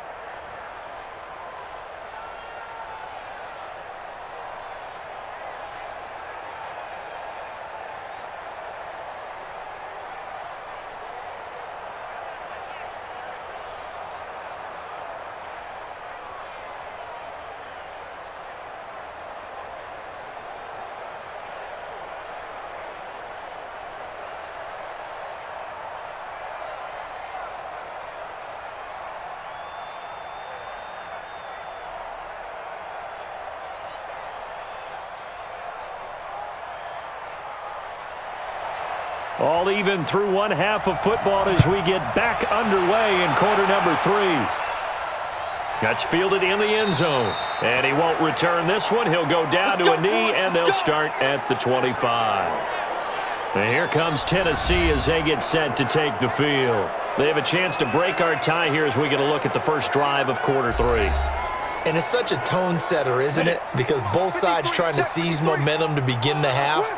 All even through one half of football as we get back underway in quarter number 3. That's fielded in the end zone. And he won't return this one. He'll go down to a knee, and they'll start at the 25. And here comes Tennessee as they get set to take the field. They have a chance to break our tie here as we get a look at the first drive of quarter 3. And it's such a tone setter, isn't it? Because both sides trying to seize momentum to begin the half.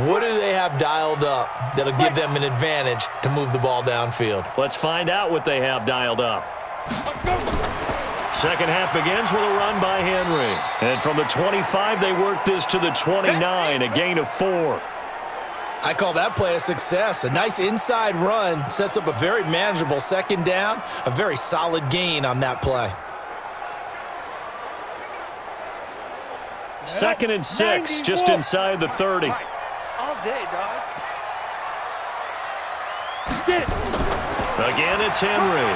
What do they have dialed up that'll give them an advantage to move the ball downfield? Let's find out what they have dialed up. Second half begins with a run by Henry. And from the 25, they work this to the 29, a gain of 4. I call that play a success. A nice inside run sets up a very manageable second down, a very solid gain on that play. 2nd and 6, just inside the 30. All day, dog. Again, it's Henry.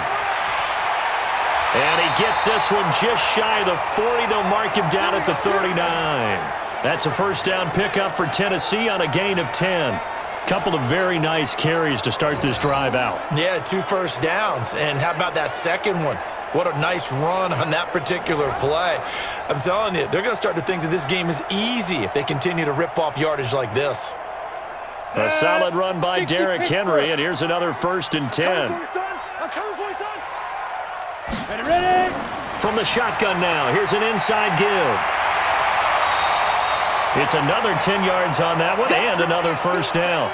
And he gets this one just shy of the 40. They'll mark him down at the 39. That's a first down pickup for Tennessee on a gain of 10. Couple of very nice carries to start this drive out. Yeah, 2 first downs. And how about that second one? What a nice run on that particular play. I'm telling you, they're going to start to think that this game is easy if they continue to rip off yardage like this. A solid run by Derrick Henry, and here's another 1st and 10. Ready? From the shotgun now, here's an inside give. It's another 10 yards on that one and another first down.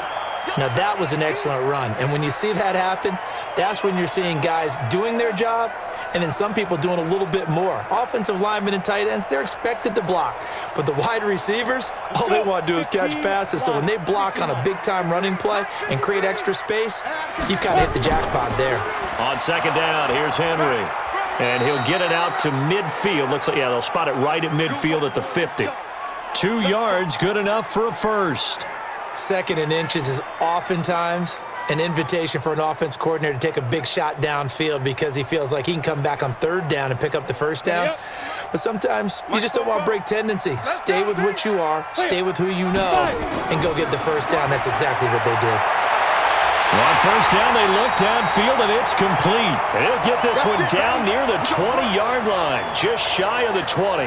Now, that was an excellent run. And when you see that happen, that's when you're seeing guys doing their job and then some people doing a little bit more. Offensive linemen and tight ends, they're expected to block. But the wide receivers, all they want to do is catch passes. So when they block on a big-time running play and create extra space, you've kind of hit the jackpot there. On second down, here's Henry. And he'll get it out to midfield. Looks like, yeah, they'll spot it right at midfield at the 50. 2 yards, good enough for a first. 2nd and inches is oftentimes an invitation for an offense coordinator to take a big shot downfield because he feels like he can come back on 3rd down and pick up the first down. But sometimes you just don't want to break tendency. Stay with what you are, stay with who you know, and go get the first down. That's exactly what they did. On first down, they look downfield, and it's complete. He'll get this one down near the 20-yard line, just shy of the 20.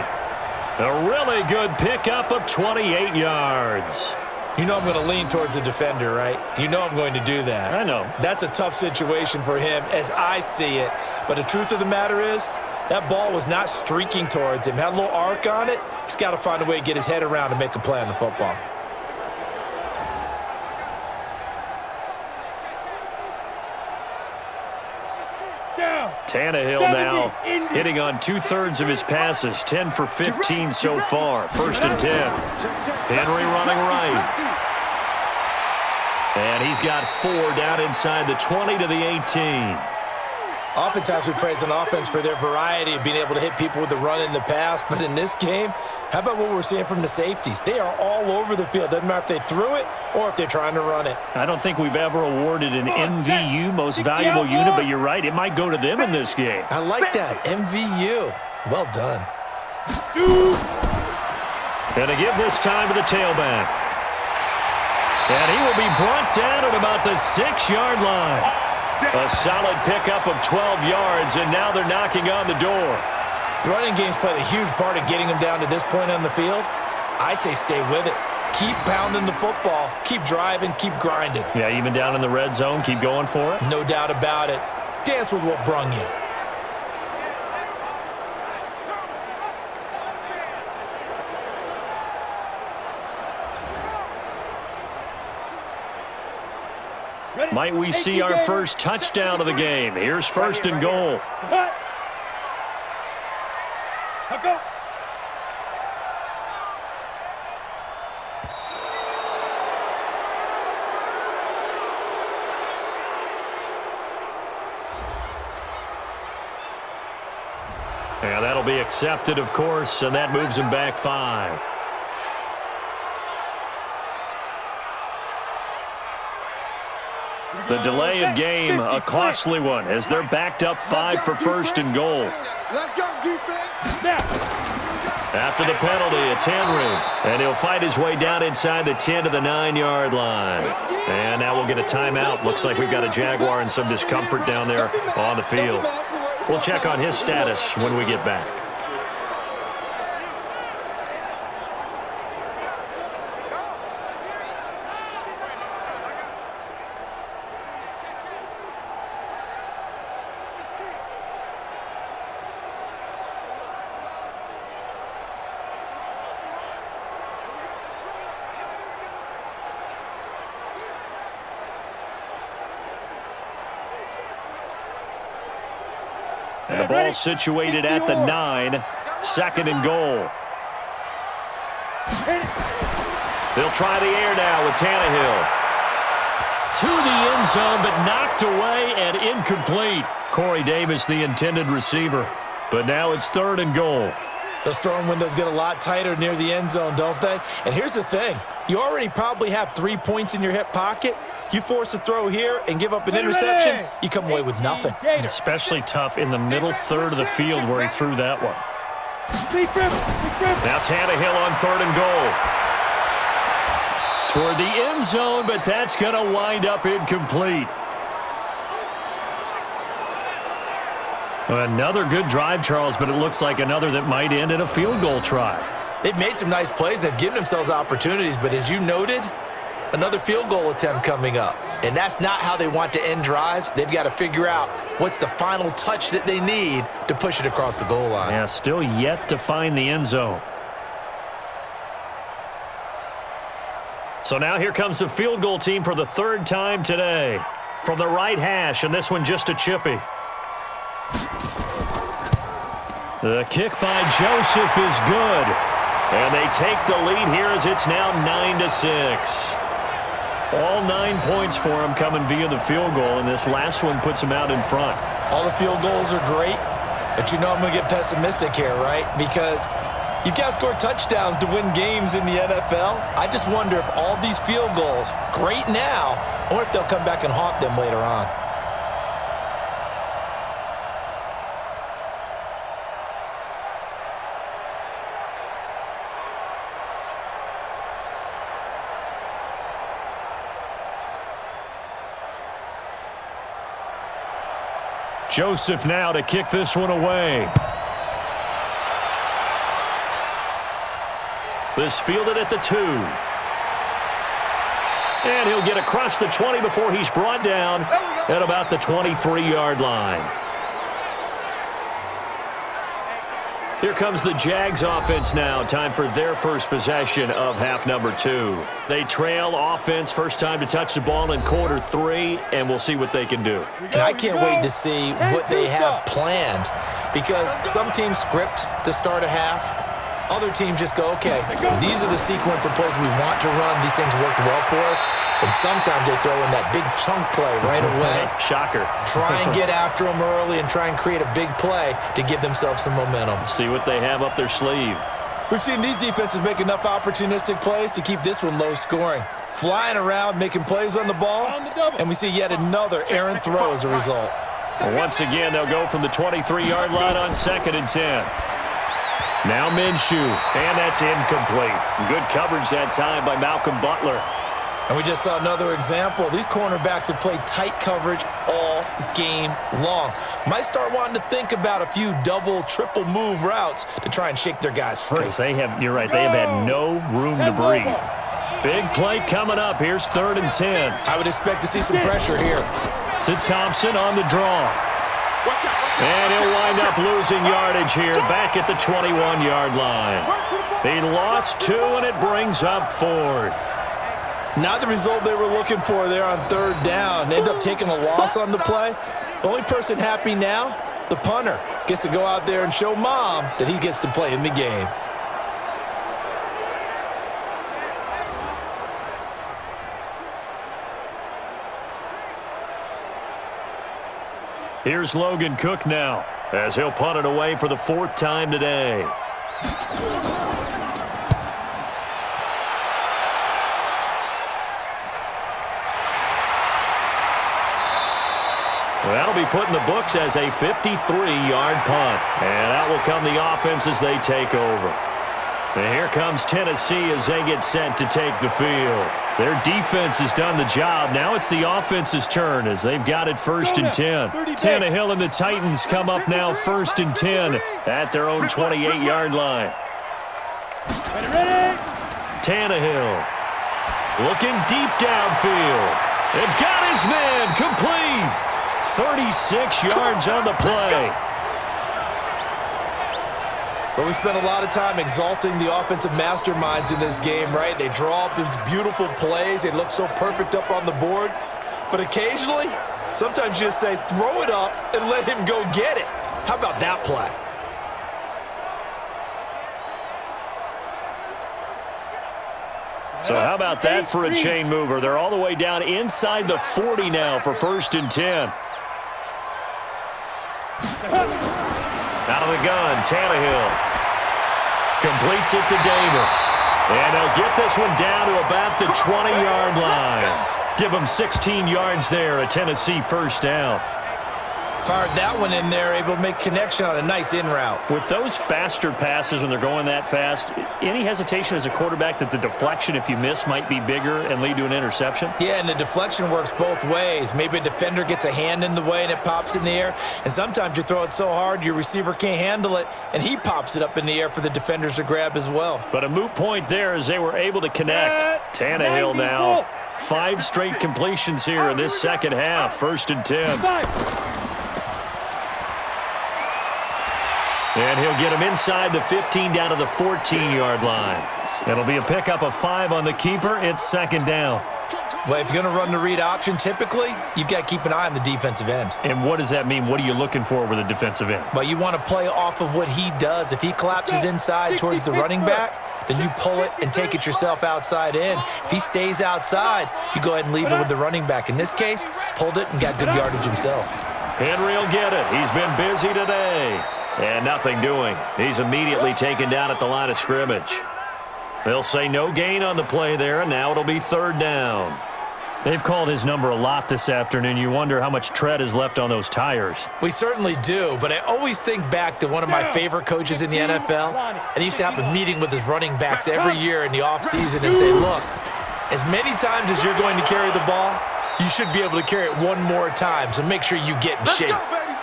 A really good pickup of 28 yards. You know I'm going to lean towards the defender, right? You know I'm going to do that. I know. That's a tough situation for him as I see it. But the truth of the matter is, that ball was not streaking towards him. Had a little arc on it. He's got to find a way to get his head around and make a play on the football. Tannehill now hitting on 2/3 of his passes, 10 for 15 so far. 1st and 10. Henry running right. And he's got 4 down inside the 20 to the 18. Oftentimes we praise an offense for their variety of being able to hit people with the run in the pass, but in this game, how about what we're seeing from the safeties? They are all over the field. Doesn't matter if they threw it or if they're trying to run it. I don't think we've ever awarded an MVU, most valuable unit, but you're right, it might go to them in this game. I like that, MVU. Well done. And to give this time to the tailback. And he will be brought down at about the 6-yard line. A solid pickup of 12 yards, and now they're knocking on the door. The running game's played a huge part in getting them down to this point on the field. I say stay with it. Keep pounding the football. Keep driving. Keep grinding. Yeah, even down in the red zone, keep going for it. No doubt about it. Dance with what brung you. Might we see our first touchdown of the game? Here's first and goal. And that'll be accepted, of course, and that moves him back 5. The delay of game, a costly one, as they're backed up 5 for first and goal. Let's go, defense. After the penalty, it's Henry, and he'll fight his way down inside the 10 to the 9-yard line. And now we'll get a timeout. Looks like we've got a Jaguar in some discomfort down there on the field. We'll check on his status when we get back. And the ball situated at the 9, second and goal. They'll try the air now with Tannehill. To the end zone, but knocked away and incomplete. Corey Davis, the intended receiver. But now it's third and goal. Those throwing windows get a lot tighter near the end zone, don't they? And here's the thing. You already probably have 3 points in your hip pocket. You force a throw here and give up an interception, you come away with nothing. And especially tough in the middle third of the field where he threw that one. Now Tannehill on third and goal. Toward the end zone, but that's going to wind up incomplete. Another good drive, Charles, but it looks like another that might end in a field goal try. They've made some nice plays. They've given themselves opportunities, but as you noted, another field goal attempt coming up. And that's not how they want to end drives. They've got to figure out what's the final touch that they need to push it across the goal line. Yeah, still yet to find the end zone. So now here comes the field goal team for the third time today. From the right hash, and this one just a chippy. The kick by Joseph is good. And they take the lead here as it's now 9-6. All 9 points for them coming via the field goal, and this last one puts them out in front. All the field goals are great, but you know I'm going to get pessimistic here, right? Because you've got to score touchdowns to win games in the NFL. I just wonder if all these field goals, great now, or if they'll come back and haunt them later on. Joseph now to kick this one away. This fielded at the 2. And he'll get across the 20 before he's brought down at about the 23-yard line. Here comes the Jags offense now. Time for their first possession of half number 2. They trail offense, first time to touch the ball in quarter 3, and we'll see what they can do. And I can't wait to see what they have planned, because some teams script to start a half. Other teams just go, okay, these are the sequence of plays we want to run. These things worked well for us. And sometimes they throw in that big chunk play right away. Shocker. Try and get after them early and try and create a big play to give themselves some momentum. See what they have up their sleeve. We've seen these defenses make enough opportunistic plays to keep this one low scoring. Flying around, making plays on the ball, and we see yet another errant throw as a result. Well, once again, they'll go from the 23-yard line on 2nd and 10. Now Minshew, and that's incomplete. Good coverage that time by Malcolm Butler. And we just saw another example. These cornerbacks have played tight coverage all game long. Might start wanting to think about a few double, triple move routes to try and shake their guys free. You're right, they have had no room to breathe. Big play coming up. Here's 3rd and 10. I would expect to see some pressure here. To Thompson on the draw. And he'll wind up losing yardage here back at the 21-yard line. He lost 2, and it brings up 4th. Not the result they were looking for there on 3rd down. They end up taking a loss on the play. The only person happy now, the punter, gets to go out there and show Mom that he gets to play in the game. Here's Logan Cook now, as he'll punt it away for the 4th time today. Well, that'll be put in the books as a 53-yard punt. And that will come the offense as they take over. And here comes Tennessee as they get set to take the field. Their defense has done the job. Now it's the offense's turn as they've got it 1st and 10. Tannehill and the Titans come up now 1st and 10 at their own 28-yard line. Tannehill looking deep downfield. And got his man complete. 36 yards on the play. But we spent a lot of time exalting the offensive masterminds in this game, right? They draw up these beautiful plays. They look so perfect up on the board. But occasionally, sometimes you just say, throw it up and let him go get it. How about that play? So how about that for a chain mover? They're all the way down inside the 40 now for 1st and 10. Out of the gun, Tannehill completes it to Davis. And they'll get this one down to about the 20-yard line. Give them 16 yards there, a Tennessee 1st down. Fired that one in there, able to make connection on a nice in route. With those faster passes when they're going that fast, any hesitation as a quarterback that the deflection, if you miss, might be bigger and lead to an interception? Yeah, and the deflection works both ways. Maybe a defender gets a hand in the way and it pops in the air. And sometimes you throw it so hard your receiver can't handle it, and he pops it up in the air for the defenders to grab as well. But a moot point there as they were able to connect. Tannehill now, 5 straight completions here in this second half. 1st and 10. And he'll get him inside the 15 down to the 14-yard line. It'll be a pickup of 5 on the keeper. It's 2nd down. Well, if you're going to run the read option, typically, you've got to keep an eye on the defensive end. And what does that mean? What are you looking for with a defensive end? Well, you want to play off of what he does. If he collapses inside towards the running back, then you pull it and take it yourself outside in. If he stays outside, you go ahead and leave it with the running back. In this case, pulled it and got good yardage himself. Henry will get it. He's been busy today. And nothing doing. He's immediately taken down at the line of scrimmage. They'll say no gain on the play there, and now it'll be 3rd down. They've called his number a lot this afternoon. You wonder how much tread is left on those tires. We certainly do, but I always think back to one of my favorite coaches in the NFL, and he used to have a meeting with his running backs every year in the offseason and say, look, as many times as you're going to carry the ball, you should be able to carry it one more time, so make sure you get in shape.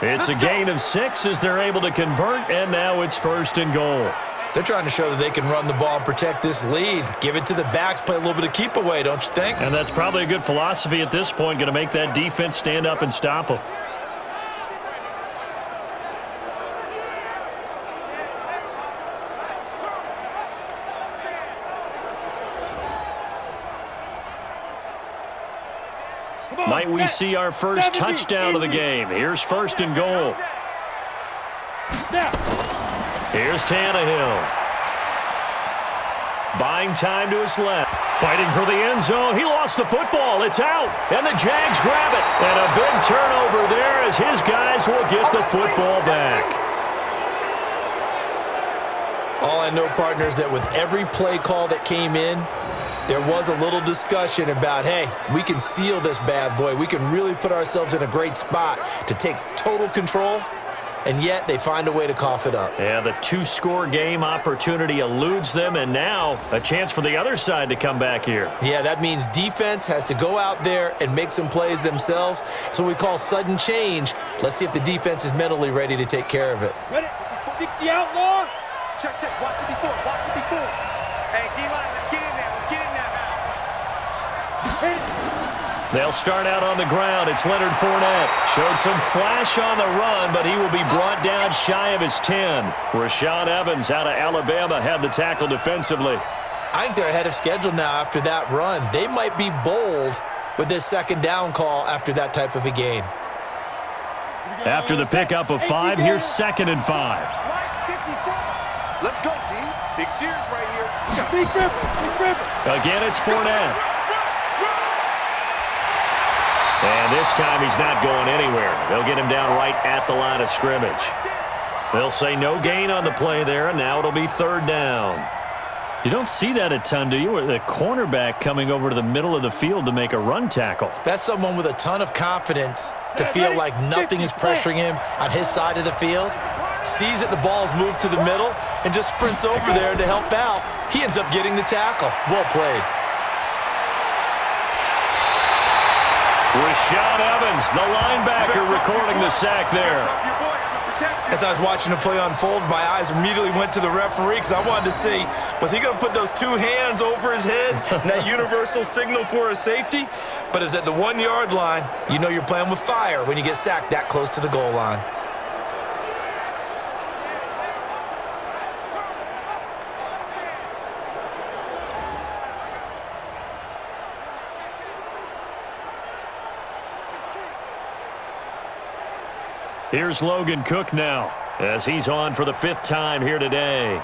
It's a gain of 6 as they're able to convert, and now it's 1st and goal. They're trying to show that they can run the ball and protect this lead. Give it to the backs, play a little bit of keep away, don't you think? And that's probably a good philosophy at this point, going to make that defense stand up and stop them. Might we see our first touchdown of the game? Here's 1st and goal. Here's Tannehill. Buying time to his left. Fighting for the end zone. He lost the football. It's out. And the Jags grab it. And a big turnover there as his guys will get the football back. All I know, partners, that with every play call that came in, there was a little discussion about, hey, we can seal this bad boy. We can really put ourselves in a great spot to take total control. And yet they find a way to cough it up. Yeah, the two-score game opportunity eludes them, and now a chance for the other side to come back here. Yeah, that means defense has to go out there and make some plays themselves. So we call sudden change. Let's see if the defense is mentally ready to take care of it. Ready? 60 outlaw. Check. Watch the before. Hey, D-line, let's get in there. Hit it. They'll start out on the ground. It's Leonard Fournette. Showed some flash on the run, but he will be brought down shy of his 10. Rashaan Evans out of Alabama had the tackle defensively. I think they're ahead of schedule now after that run. They might be bold with this second down call after that type of a game. After the pickup of 5, here's 2nd and 5. Let's go, D. Big Sears right here. Big River. Again, it's Fournette. And this time he's not going anywhere. They'll get him down right at the line of scrimmage. They'll say no gain on the play there, and now it'll be 3rd down. You don't see that a ton, do you? The cornerback coming over to the middle of the field to make a run tackle. That's someone with a ton of confidence to feel like nothing is pressuring him on his side of the field. Sees that the ball's moved to the middle and just sprints over there to help out. He ends up getting the tackle. Well played. Rashaan Evans, the linebacker, recording the sack there. As I was watching the play unfold, my eyes immediately went to the referee because I wanted to see, was he going to put those 2 hands over his head and that universal signal for a safety? But it's at the 1-yard line. You know you're playing with fire when you get sacked that close to the goal line. Here's Logan Cook now as he's on for the 5th time here today.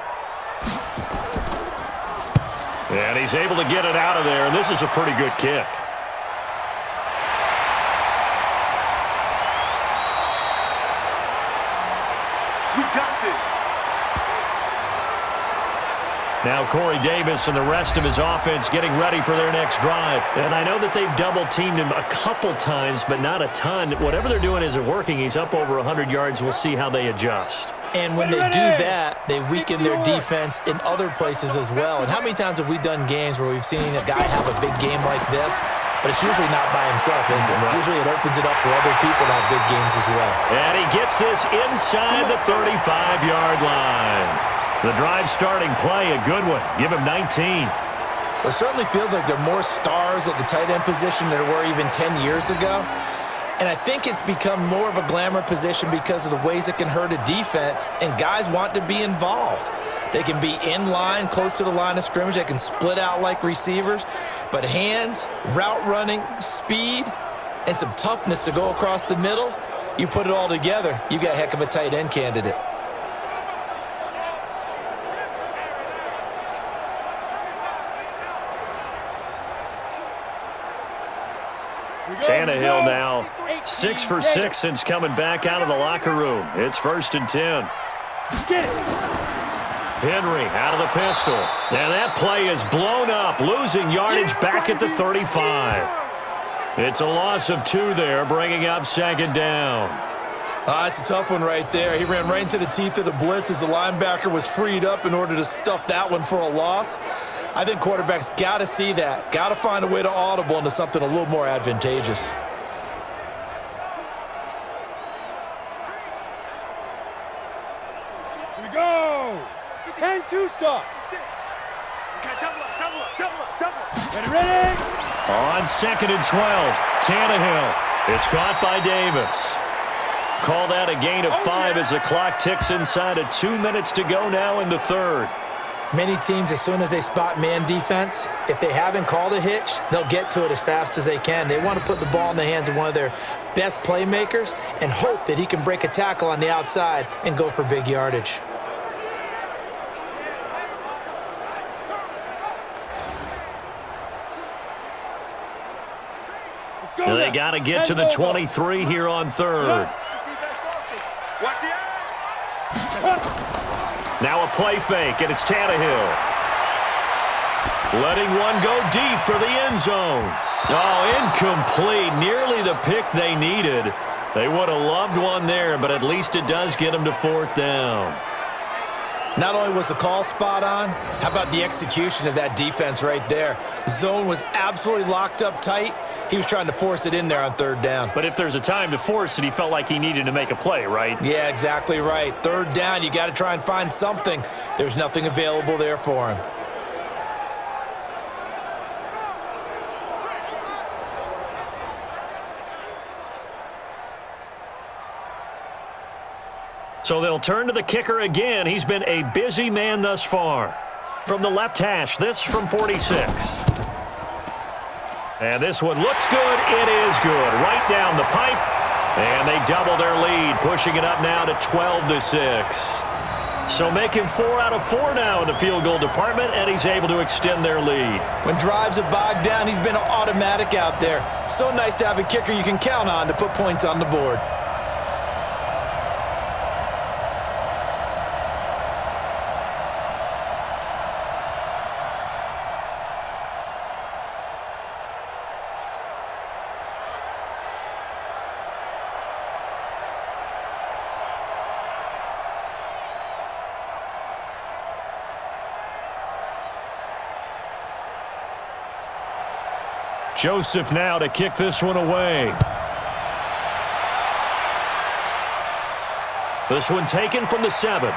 And he's able to get it out of there, and this is a pretty good kick. We got this. Now Corey Davis and the rest of his offense getting ready for their next drive. And I know that they've double-teamed him a couple times, but not a ton. Whatever they're doing isn't working. He's up over 100 yards. We'll see how they adjust. And when they do that, they weaken their defense in other places as well. And how many times have we done games where we've seen a guy have a big game like this, but it's usually not by himself, is it? Right. Usually it opens it up for other people to have big games as well. And he gets this inside the 35-yard line. The drive starting play, a good one. Give him 19. Well, it certainly feels like there are more stars at the tight end position than there were even 10 years ago. And I think it's become more of a glamour position because of the ways it can hurt a defense, and guys want to be involved. They can be in line, close to the line of scrimmage. They can split out like receivers. But hands, route running, speed, and some toughness to go across the middle, you put it all together, you got a heck of a tight end candidate. Tannehill now 6 for 6 since coming back out of the locker room. It's 1st and 10. Henry out of the pistol. And that play is blown up, losing yardage back at the 35. It's a loss of 2 there, bringing up 2nd down. It's a tough one right there. He ran right into the teeth of the blitz as the linebacker was freed up in order to stuff that one for a loss. I think quarterbacks got to see that. Got to find a way to audible into something a little more advantageous. Here we go. 10-2 stop. Double. Ready? On 2nd and 12, Tannehill. It's caught by Davis. Call that a gain of 5 as the clock ticks inside of 2 minutes to go now in the 3rd. Many teams, as soon as they spot man defense, if they haven't called a hitch, they'll get to it as fast as they can. They want to put the ball in the hands of one of their best playmakers and hope that he can break a tackle on the outside and go for big yardage. They got to get to the 23 here on third. Now a play fake, and it's Tannehill. Letting one go deep for the end zone. Oh, incomplete. Nearly the pick they needed. They would have loved one there, but at least it does get them to fourth down. Not only was the call spot on, how about the execution of that defense right there? Zone was absolutely locked up tight. He was trying to force it in there on third down. But if there's a time to force it, he felt like he needed to make a play, right? Yeah, exactly right. Third down, you got to try and find something. There's nothing available there for him. So they'll turn to the kicker again. He's been a busy man thus far. From the left hash, this from 46. And this one looks good. It is good. Right down the pipe. And they double their lead, pushing it up now to 12-6. So making 4 out of 4 now in the field goal department, and he's able to extend their lead. When drives are bogged down, he's been automatic out there. So nice to have a kicker you can count on to put points on the board. Joseph now to kick this one away. This one taken from the 7.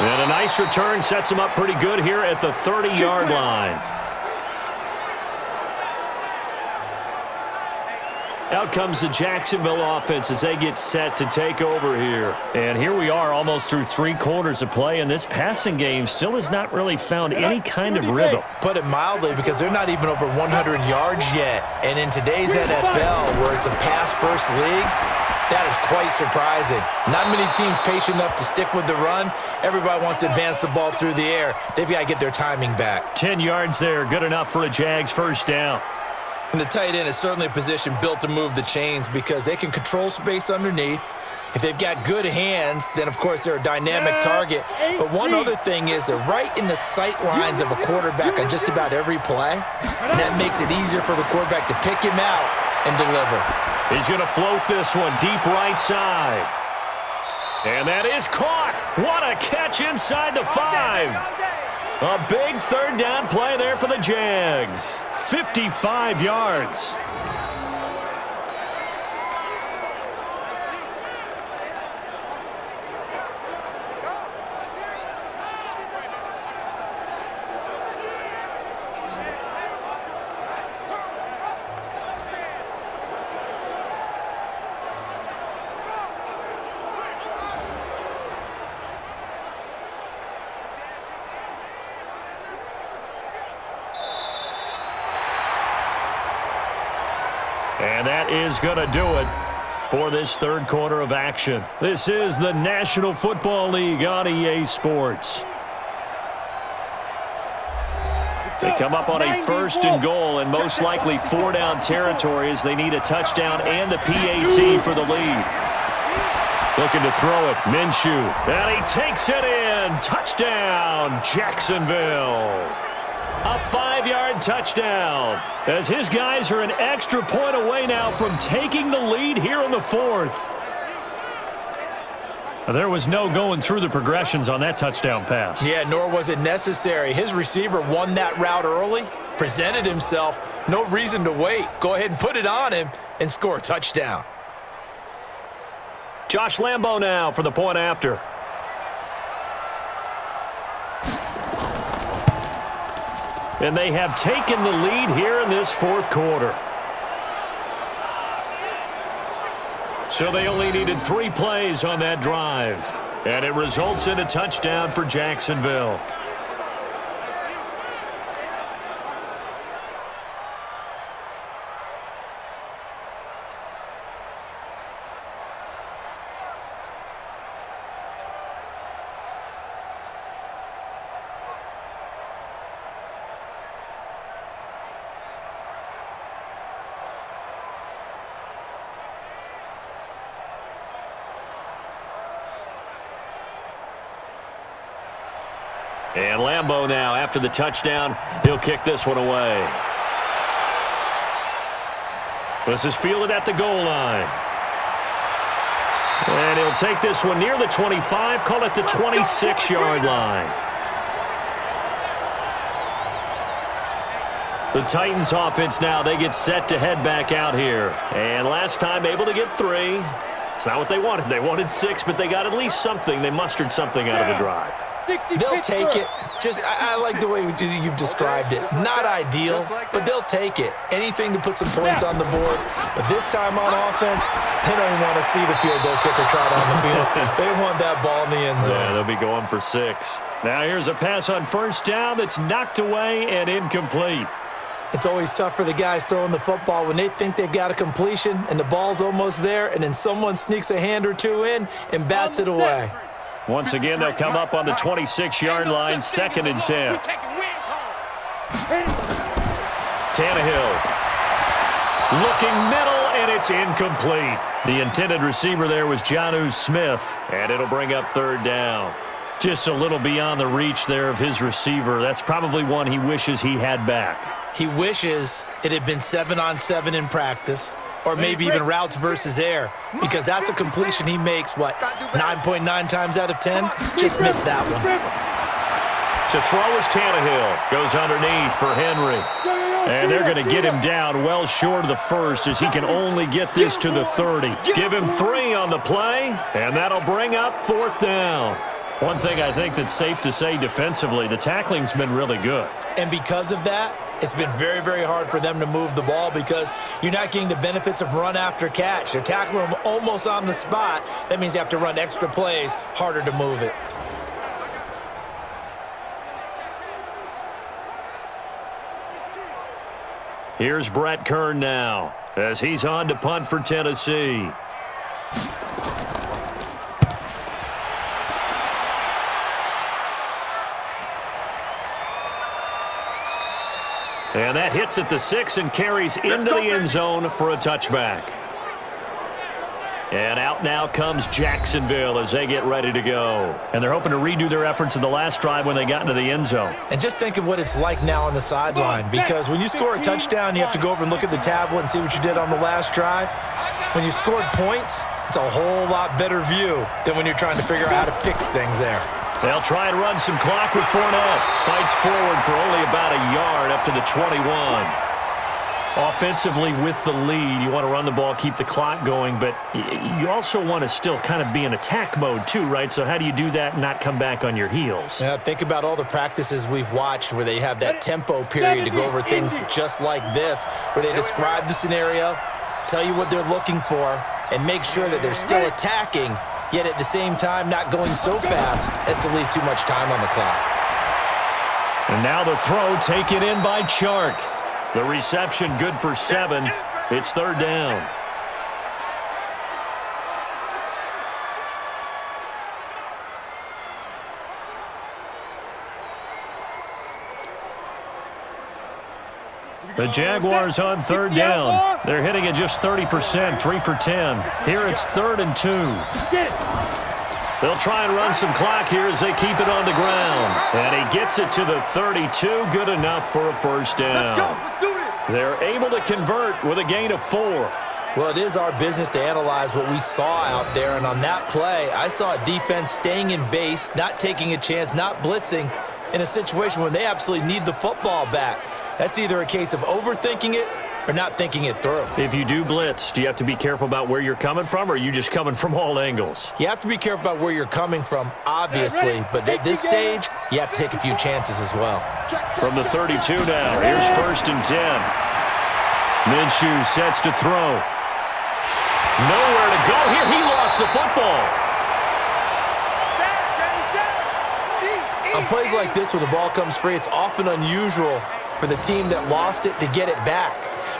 And a nice return sets him up pretty good here at the 30-yard line. Out comes the Jacksonville offense as they get set to take over here. And here we are almost through 3 quarters of play, and this passing game still has not really found any kind of rhythm. Put it mildly, because they're not even over 100 yards yet. And in today's NFL, where it's a pass-first league, that is quite surprising. Not many teams patient enough to stick with the run. Everybody wants to advance the ball through the air. They've got to get their timing back. 10 yards there, good enough for a Jags first down. And the tight end is certainly a position built to move the chains because they can control space underneath. If they've got good hands, then, of course, they're a dynamic target. But one other thing is they're right in the sight lines of a quarterback on just about every play. And that makes it easier for the quarterback to pick him out and deliver. He's going to float this one deep right side. And that is caught. What a catch inside the 5. A big third down play there for the Jags. 55 yards. And that is going to do it for this third quarter of action. This is the National Football League on EA Sports. They come up on a 1st and goal and most likely 4-down territory as they need a touchdown and a PAT for the lead. Looking to throw it, Minshew. And he takes it in. Touchdown, Jacksonville. A 5-yard touchdown as his guys are an extra point away now from taking the lead here in the 4th. There was no going through the progressions on that touchdown pass. Yeah, nor was it necessary. His receiver won that route early, presented himself. No reason to wait. Go ahead and put it on him and score a touchdown. Josh Lambo now for the point after. And they have taken the lead here in this 4th quarter. So they only needed 3 plays on that drive. And it results in a touchdown for Jacksonville. And Lambeau now, after the touchdown, he'll kick this one away. This is fielded at the goal line. And he'll take this one near the 25, call it the 26-yard line. The Titans offense now, they get set to head back out here. And last time able to get 3. It's not what they wanted. They wanted 6, but they got at least something. They mustered something out of the drive. They'll take it. I like the way you've described it. Not ideal, but they'll take it. Anything to put some points on the board. But this time on offense, they don't even want to see the field goal kicker trot on the field. They want that ball in the end zone. Yeah, they'll be going for 6. Now here's a pass on first down that's knocked away and incomplete. It's always tough for the guys throwing the football when they think they've got a completion and the ball's almost there, and then someone sneaks a hand or two in and bats it away. Once again, they'll come up on the 26-yard line, 2nd and 10. Tannehill looking middle, and it's incomplete. The intended receiver there was Jonnu Smith, and it'll bring up 3rd down. Just a little beyond the reach there of his receiver. That's probably one he wishes he had back. He wishes it had been 7-on-7 in practice, or maybe even routes versus air, because that's a completion he makes, 9.9 times out of 10? Just missed that one. To throw is Tannehill. Goes underneath for Henry. And they're going to get him down well short of the first, as he can only get this to the 30. Give him 3 on the play, and that'll bring up 4th down. One thing I think that's safe to say defensively, the tackling's been really good. And because of that, it's been very, very hard for them to move the ball because you're not getting the benefits of run after catch. They're tackling them almost on the spot. That means you have to run extra plays, harder to move it. Here's Brett Kern now as he's on to punt for Tennessee. And that hits at the 6 and carries into the end zone for a touchback. And out now comes Jacksonville as they get ready to go. And they're hoping to redo their efforts in the last drive when they got into the end zone. And just think of what it's like now on the sideline, because when you score a touchdown, you have to go over and look at the tablet and see what you did on the last drive. When you scored points, it's a whole lot better view than when you're trying to figure out how to fix things there. They'll try and run some clock with Fournette. Fights forward for only about a yard up to the 21. Offensively with the lead, you want to run the ball, keep the clock going, but you also want to still kind of be in attack mode too, right? So how do you do that and not come back on your heels? Yeah, think about all the practices we've watched where they have that tempo period to go over things just like this, where they describe the scenario, tell you what they're looking for, and make sure that they're still attacking, yet at the same time not going so fast as to leave too much time on the clock. And now the throw taken in by Chark. The reception good for 7. It's 3rd down. The Jaguars on 3rd down. They're hitting at just 30%, 3 for 10. Here it's 3rd and 2. They'll try and run some clock here as they keep it on the ground. And he gets it to the 32, good enough for a first down. They're able to convert with a gain of 4. Well, it is our business to analyze what we saw out there, and on that play, I saw a defense staying in base, not taking a chance, not blitzing, in a situation where they absolutely need the football back. That's either a case of overthinking it or not thinking it through. If you do blitz, do you have to be careful about where you're coming from, or are you just coming from all angles? You have to be careful about where you're coming from, obviously, but at this stage, you have to take a few chances as well. From the 32 now, here's 1st and 10. Minshew sets to throw. Nowhere to go here. He lost the football. On plays like this where the ball comes free, it's often unusual for the team that lost it to get it back,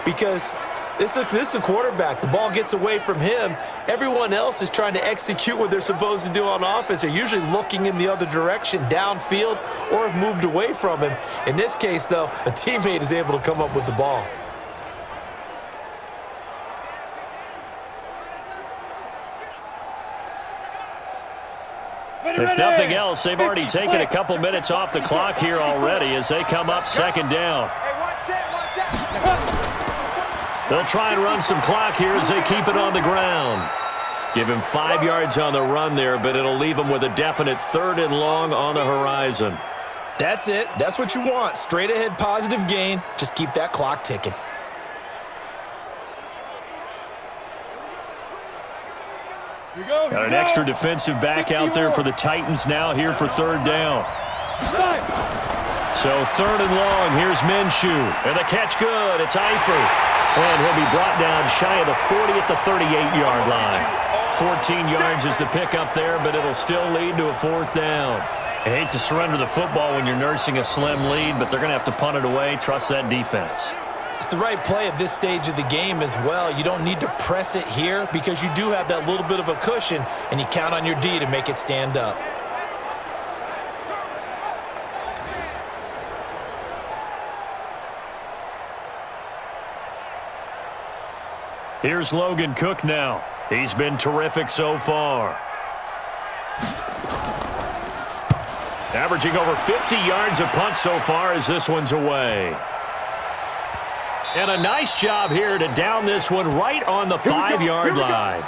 because this is a quarterback. The ball gets away from him. Everyone else is trying to execute what they're supposed to do on offense. They're usually looking in the other direction, downfield, or have moved away from him. In this case, though, a teammate is able to come up with the ball. If nothing else, they've already taken a couple minutes off the clock here already as they come up second down. They'll try and run some clock here as they keep it on the ground. Give him 5 yards on the run there, but it'll leave him with a definite 3rd and long on the horizon. That's it. That's what you want. Straight ahead positive gain. Just keep that clock ticking. Got an extra defensive back out there for the Titans now here for 3rd down. So 3rd and long, here's Minshew. And the catch good, it's Eifert. And he'll be brought down shy of the 40 at the 38-yard line. 14 yards is the pickup there, but it'll still lead to a 4th down. I hate to surrender the football when you're nursing a slim lead, but they're going to have to punt it away. Trust that defense. It's the right play at this stage of the game as well. You don't need to press it here because you do have that little bit of a cushion, and you count on your D to make it stand up. Here's Logan Cook now. He's been terrific so far. Averaging over 50 yards a punt so far as this one's away. And a nice job here to down this one right on the 5-yard line.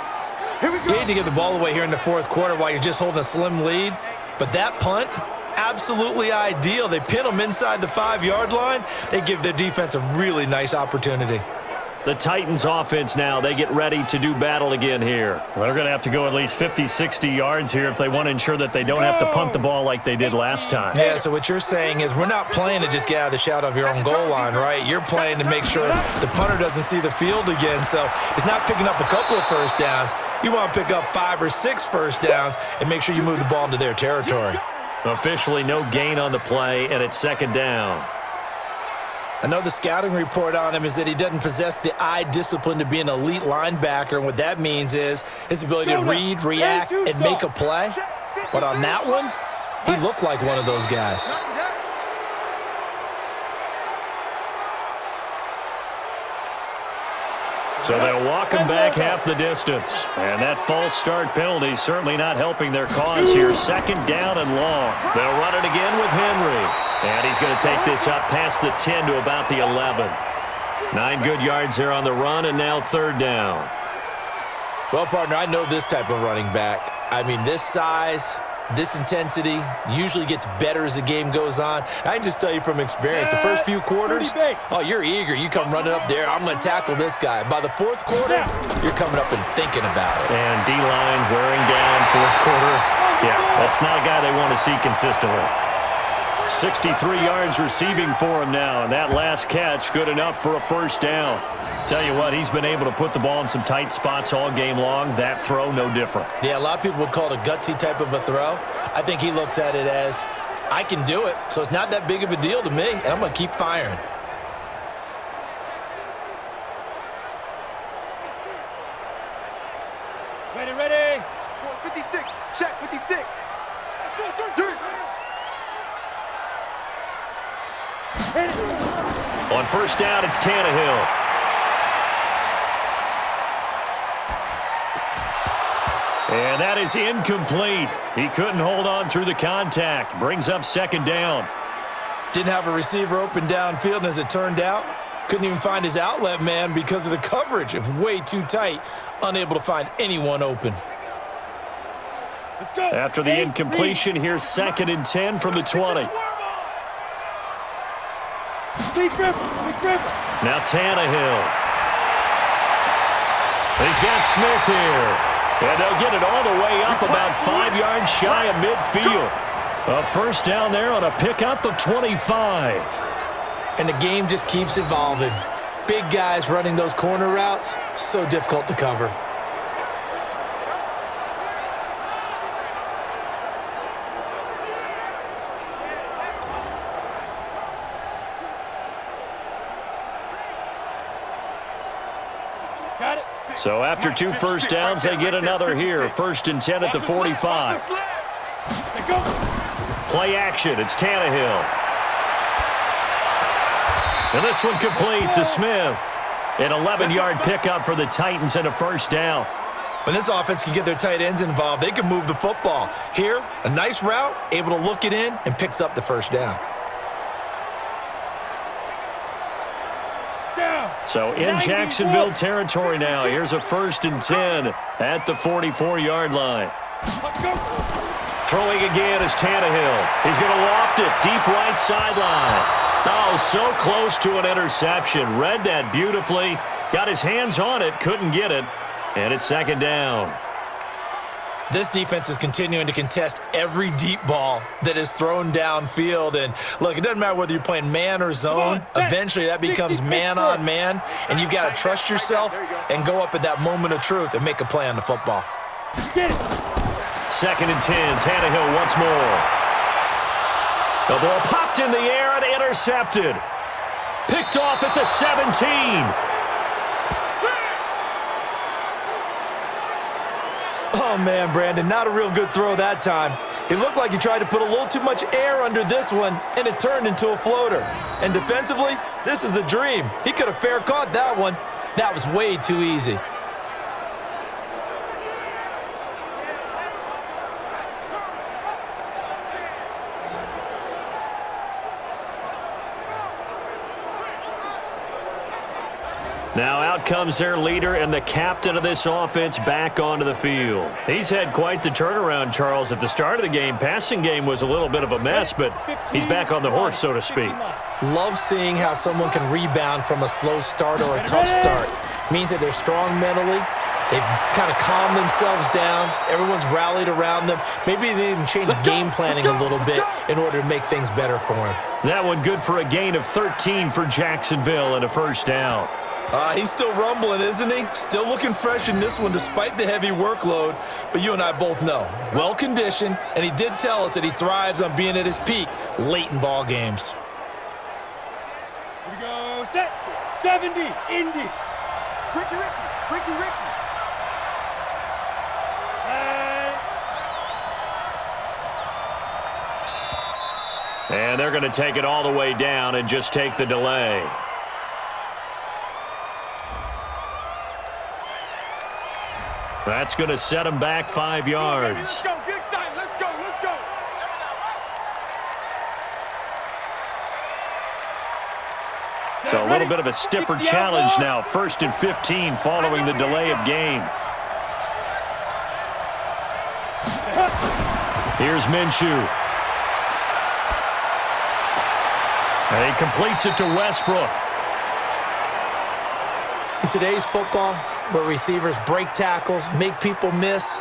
You hate to give the ball away here in the 4th quarter while you're just holding a slim lead, but that punt, absolutely ideal. They pin them inside the 5-yard line. They give their defense a really nice opportunity. The Titans offense now, they get ready to do battle again here. Well, they're going to have to go at least 50, 60 yards here if they want to ensure that they don't have to punt the ball like they did last time. Yeah, so what you're saying is we're not playing to just get out of the shadow of your own goal line, right? You're playing to make sure the punter doesn't see the field again. So it's not picking up a couple of 1st downs. You want to pick up 5 or 6 1st downs and make sure you move the ball into their territory. Officially no gain on the play, and it's 2nd down. I know the scouting report on him is that he doesn't possess the eye discipline to be an elite linebacker, and what that means is his ability to read, react, and make a play. But on that one, he looked like one of those guys. So they'll walk him back half the distance. And that false start penalty is certainly not helping their cause here. 2nd down and long. They'll run it again with Henry. And he's going to take this up past the 10 to about the 11. 9 good yards there on the run, and now 3rd down. Well, partner, I know this type of running back. I mean, this size, this intensity usually gets better as the game goes on. I can just tell you from experience, the first few quarters, oh, you're eager. You come running up there, I'm going to tackle this guy. By the 4th quarter, you're coming up and thinking about it. And D-line wearing down 4th quarter. Yeah, that's not a guy they want to see consistently. 63 yards receiving for him now, and that last catch good enough for a 1st down. Tell you what, he's been able to put the ball in some tight spots all game long. That throw, no different. Yeah, a lot of people would call it a gutsy type of a throw. I think he looks at it as, I can do it, so it's not that big of a deal to me, and I'm going to keep firing. Ready. 56. Check, 56. On 1st down, it's Tannehill. And that is incomplete. He couldn't hold on through the contact. Brings up 2nd down. Didn't have a receiver open downfield, and as it turned out, couldn't even find his outlet man because of the coverage. It was way too tight, unable to find anyone open. After the incompletion, here's 2nd and 10 from the 20. Now Tannehill. He's got Smith here. And they'll get it all the way up about 5 yards shy of midfield. A 1st down there on a pickup of 25. And the game just keeps evolving. Big guys running those corner routes, so difficult to cover. So after 2 1st downs, they get another here. 1st and 10 at the 45. Play action. It's Tannehill. And this one complete to Smith. An 11-yard pickup for the Titans and a 1st down. When this offense can get their tight ends involved, they can move the football. Here, a nice route, able to look it in, and picks up the first down. So in Jacksonville territory now. Here's a 1st and 10 at the 44-yard line. Throwing again is Tannehill. He's going to loft it deep right sideline. Oh, so close to an interception. Read that beautifully. Got his hands on it, couldn't get it. And it's 2nd down. This defense is continuing to contest every deep ball that is thrown downfield. And, look, it doesn't matter whether you're playing man or zone. Eventually, that becomes man-on-man, and you've got to trust yourself and go up at that moment of truth and make a play on the football. 2nd and 10. Tannehill once more. The ball popped in the air and intercepted. Picked off at the 17. Oh, man, Brandon, not a real good throw that time. It looked like he tried to put a little too much air under this one, and it turned into a floater. And defensively, this is a dream. He could have fair caught that one. That was way too easy. Now out comes their leader and the captain of this offense back onto the field. He's had quite the turnaround, Charles. At the start of the game, passing game was a little bit of a mess, but he's back on the horse, so to speak. Love seeing how someone can rebound from a slow start or a tough start. Means that they're strong mentally. They've kind of calmed themselves down. Everyone's rallied around them. Maybe they even changed game planning a little bit in order to make things better for them. That one good for a gain of 13 for Jacksonville and a 1st down. He's still rumbling, isn't he? Still looking fresh in this one despite the heavy workload. But you and I both know, well-conditioned, and he did tell us that he thrives on being at his peak late in ball games. Here we go, set, 70, Indy. Ricky. And they're going to take it all the way down and just take the delay. That's going to set him back 5 yards. Let's go, get excited, let's go. So a little bit of a stiffer challenge now. 1st and 15 following the delay of game. Here's Minshew. And he completes it to Westbrook. In today's football, where receivers break tackles, make people miss,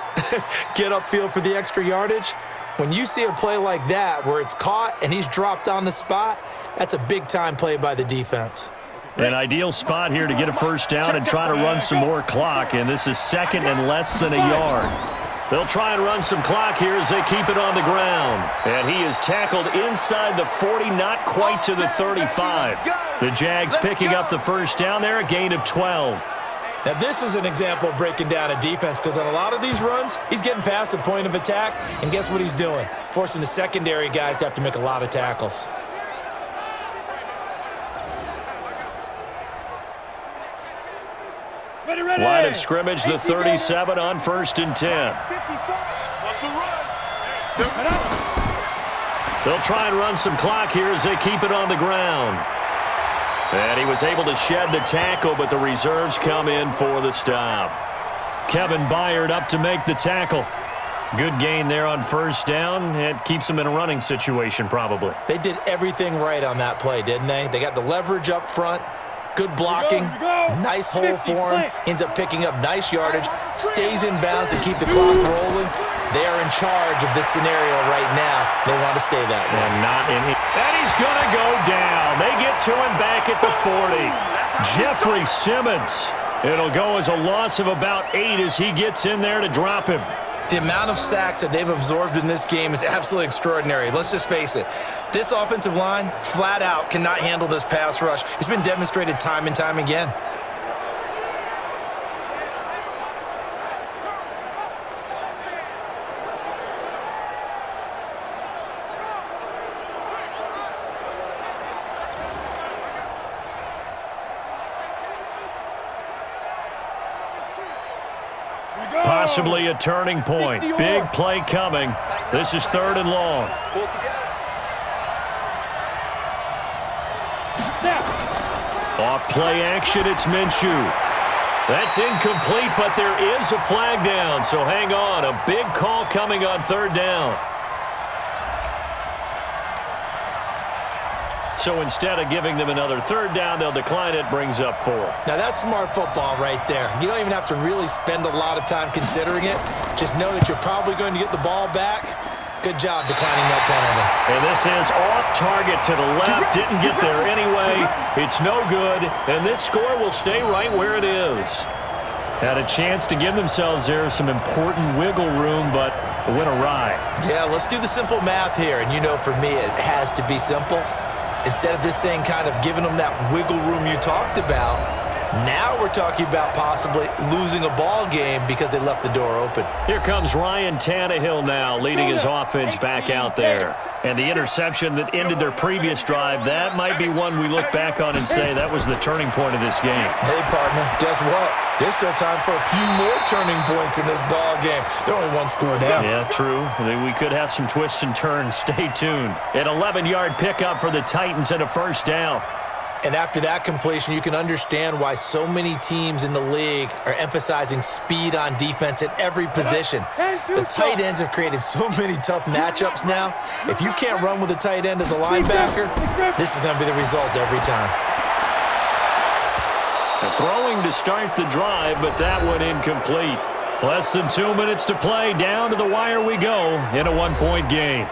get upfield for the extra yardage, when you see a play like that where it's caught and he's dropped on the spot, that's a big-time play by the defense. An ideal spot here to get a 1st down and try to run some more clock, and this is 2nd and less than a yard. They'll try and run some clock here as they keep it on the ground. And he is tackled inside the 40, not quite to the 35. The Jags picking up the 1st down there, a gain of 12. Now, this is an example of breaking down a defense because on a lot of these runs, he's getting past the point of attack, and guess what he's doing? Forcing the secondary guys to have to make a lot of tackles. Line of scrimmage, the 37 on 1st and 10. They'll try and run some clock here as they keep it on the ground. And he was able to shed the tackle, but the reserves come in for the stop. Kevin Byard up to make the tackle. Good gain there on 1st down. It keeps him in a running situation, probably. They did everything right on that play, didn't they? They got the leverage up front, good blocking, nice hole for him, ends up picking up nice yardage, stays in bounds to keep the clock rolling. They are in charge of this scenario right now. They want to stay that way. And he's going to go down. They get to him back at the 40. Jeffrey Simmons. It'll go as a loss of about 8 as he gets in there to drop him. The amount of sacks that they've absorbed in this game is absolutely extraordinary. Let's just face it. This offensive line, flat out, cannot handle this pass rush. It's been demonstrated time and time again. possibly a turning point. Big play coming. This is 3rd and long. Off play action, it's Minshew. That's incomplete, but there is a flag down, so hang on. A big call coming on 3rd down. So instead of giving them another 3rd down, they'll decline it, brings up 4. Now that's smart football right there. You don't even have to really spend a lot of time considering it. Just know that you're probably going to get the ball back. Good job declining that penalty. And this is off target to the left. Didn't get there anyway. It's no good. And this score will stay right where it is. Had a chance to give themselves there some important wiggle room, but went awry. Yeah, let's do the simple math here. And you know for me it has to be simple. Instead of this thing kind of giving them that wiggle room you talked about, now we're talking about possibly losing a ball game because they left the door open. Here comes Ryan Tannehill now, leading his offense back out there. And the interception that ended their previous drive, that might be one we look back on and say that was the turning point of this game. Hey, partner, guess what? There's still time for a few more turning points in this ball game. They're only one score down. Yeah, true. We could have some twists and turns. Stay tuned. An 11-yard pickup for the Titans and a 1st down. And after that completion, you can understand why so many teams in the league are emphasizing speed on defense at every position. The tight ends have created so many tough matchups now. If you can't run with a tight end as a linebacker, this is going to be the result every time. Throwing to start the drive, but that one incomplete. Less than 2 minutes to play. Down to the wire we go in a 1-point game.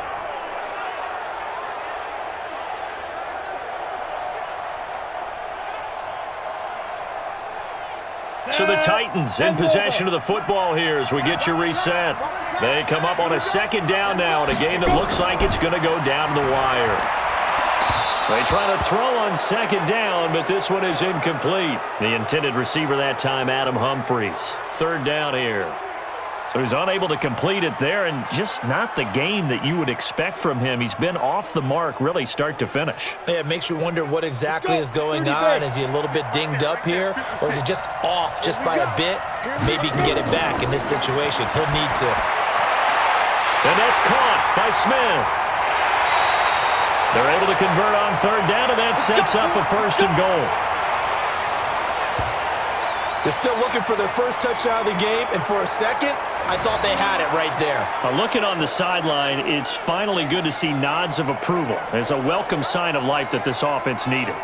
So the Titans in possession of the football here as we get you reset. They come up on a 2nd down now in a game that looks like it's going to go down to the wire. They try to throw on 2nd down, but this one is incomplete. The intended receiver that time, Adam Humphries. 3rd down here. So he's unable to complete it there, and just not the game that you would expect from him. He's been off the mark really start to finish. Yeah, it makes you wonder what exactly is going on. Is he a little bit dinged up here, or is he just off just by a bit? Maybe he can get it back in this situation. He'll need to. And that's caught by Smith. They're able to convert on 3rd down, and that sets up a 1st and goal. They're still looking for their first touchdown of the game, and for a second, I thought they had it right there. Looking on the sideline, it's finally good to see nods of approval. It's a welcome sign of life that this offense needed.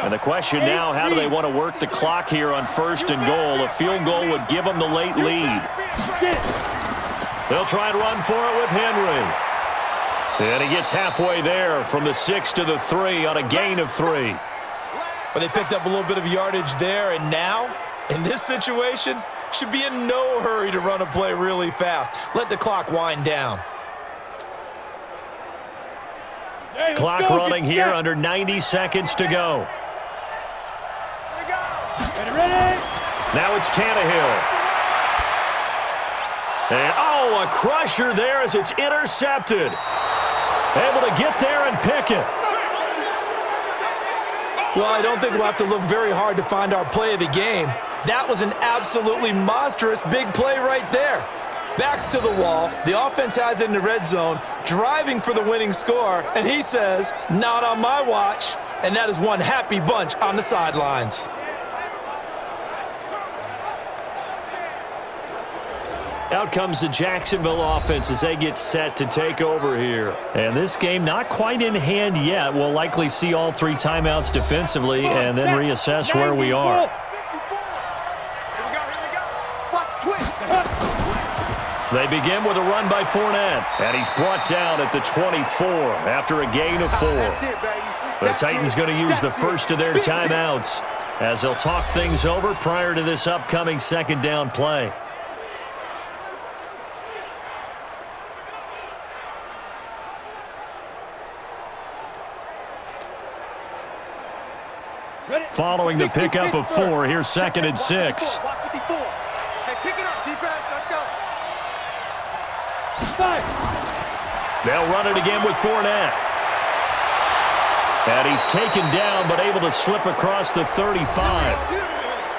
And the question now, how do they want to work the clock here on 1st and goal? A field goal would give them the late lead. They'll try and run for it with Henry. And he gets halfway there from the 6 to the 3 on a gain of 3. But they picked up a little bit of yardage there, and now, in this situation, should be in no hurry to run a play really fast. Let the clock wind down. Clock running here under 90 seconds to go. Now it's Tannehill. And, oh, a crusher there as it's intercepted. Able to get there and pick it. Well, I don't think we'll have to look very hard to find our play of the game. That was an absolutely monstrous big play right there. Backs to the wall. The offense has it in the red zone, driving for the winning score, and he says, not on my watch. And that is one happy bunch on the sidelines. Out comes the Jacksonville offense as they get set to take over here. And this game not quite in hand yet. We'll likely see all 3 timeouts defensively and then reassess where we are. They begin with a run by Fournette, and he's brought down at the 24 after a gain of 4. The Titans going to use the first of their timeouts as they'll talk things over prior to this upcoming 2nd down play. Following the pickup of 4, here's 2nd and 6. Hey, pick it up, defense. Let's go. They'll run it again with Fournette. And he's taken down, but able to slip across the 35.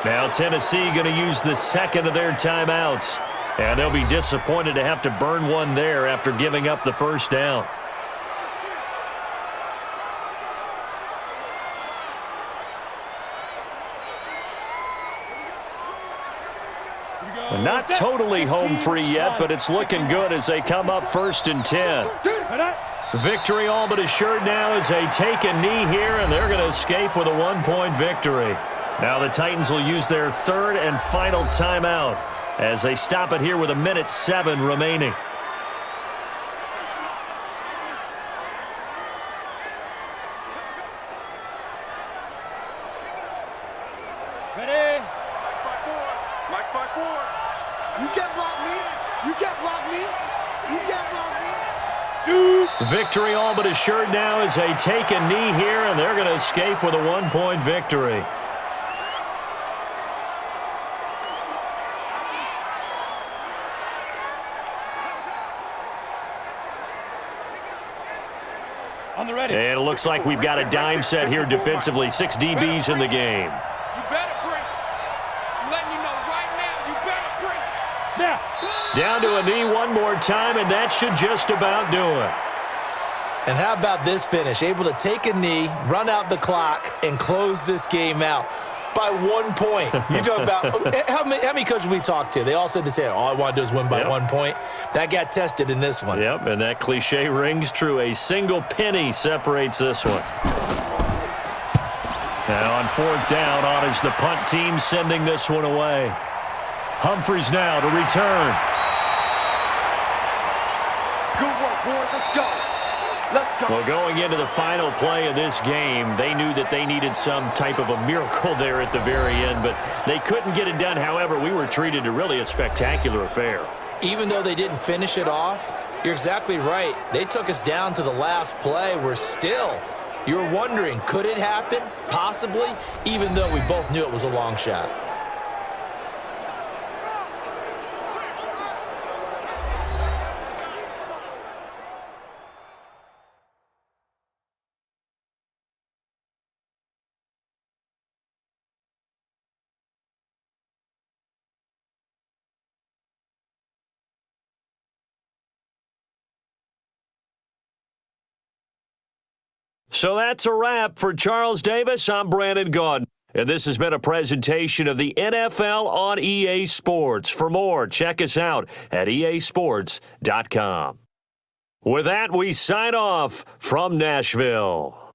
Now Tennessee going to use the second of their timeouts. And they'll be disappointed to have to burn one there after giving up the first down. Not totally home free yet, but it's looking good as they come up 1st and 10. Victory all but assured now as they take a knee here, and they're going to escape with a 1-point victory. Now the Titans will use their third and final timeout as they stop it here with 1:07 remaining. Ready? Mike 5-4. You can't block me. You can't block me. You can't block me. Shoot. Victory all but assured now as they take a knee here, and they're going to escape with a 1-point victory. On the ready. And it looks like we've got a dime set here defensively. 6 DBs in the game. You better bring. I'm letting you know right now. You better bring. Now. Down to a knee one more time, and that should just about do it. And how about this finish? Able to take a knee, run out the clock, and close this game out by 1 point. You talk about how many coaches we talked to? They all said the same. All I want to do is win by 1 point. That got tested in this one. Yep, and that cliche rings true. A single penny separates this one. Now on 4th down, on is the punt team sending this one away. Humphries now to return. Good work, boys. Let's go. Let's go. Well, going into the final play of this game, they knew that they needed some type of a miracle there at the very end, but they couldn't get it done. However, we were treated to really a spectacular affair. Even though they didn't finish it off, you're exactly right. They took us down to the last play. You're wondering, could it happen? Possibly, even though we both knew it was a long shot. So that's a wrap for Charles Davis. I'm Brandon Gardner, and this has been a presentation of the NFL on EA Sports. For more, check us out at easports.com. With that, we sign off from Nashville.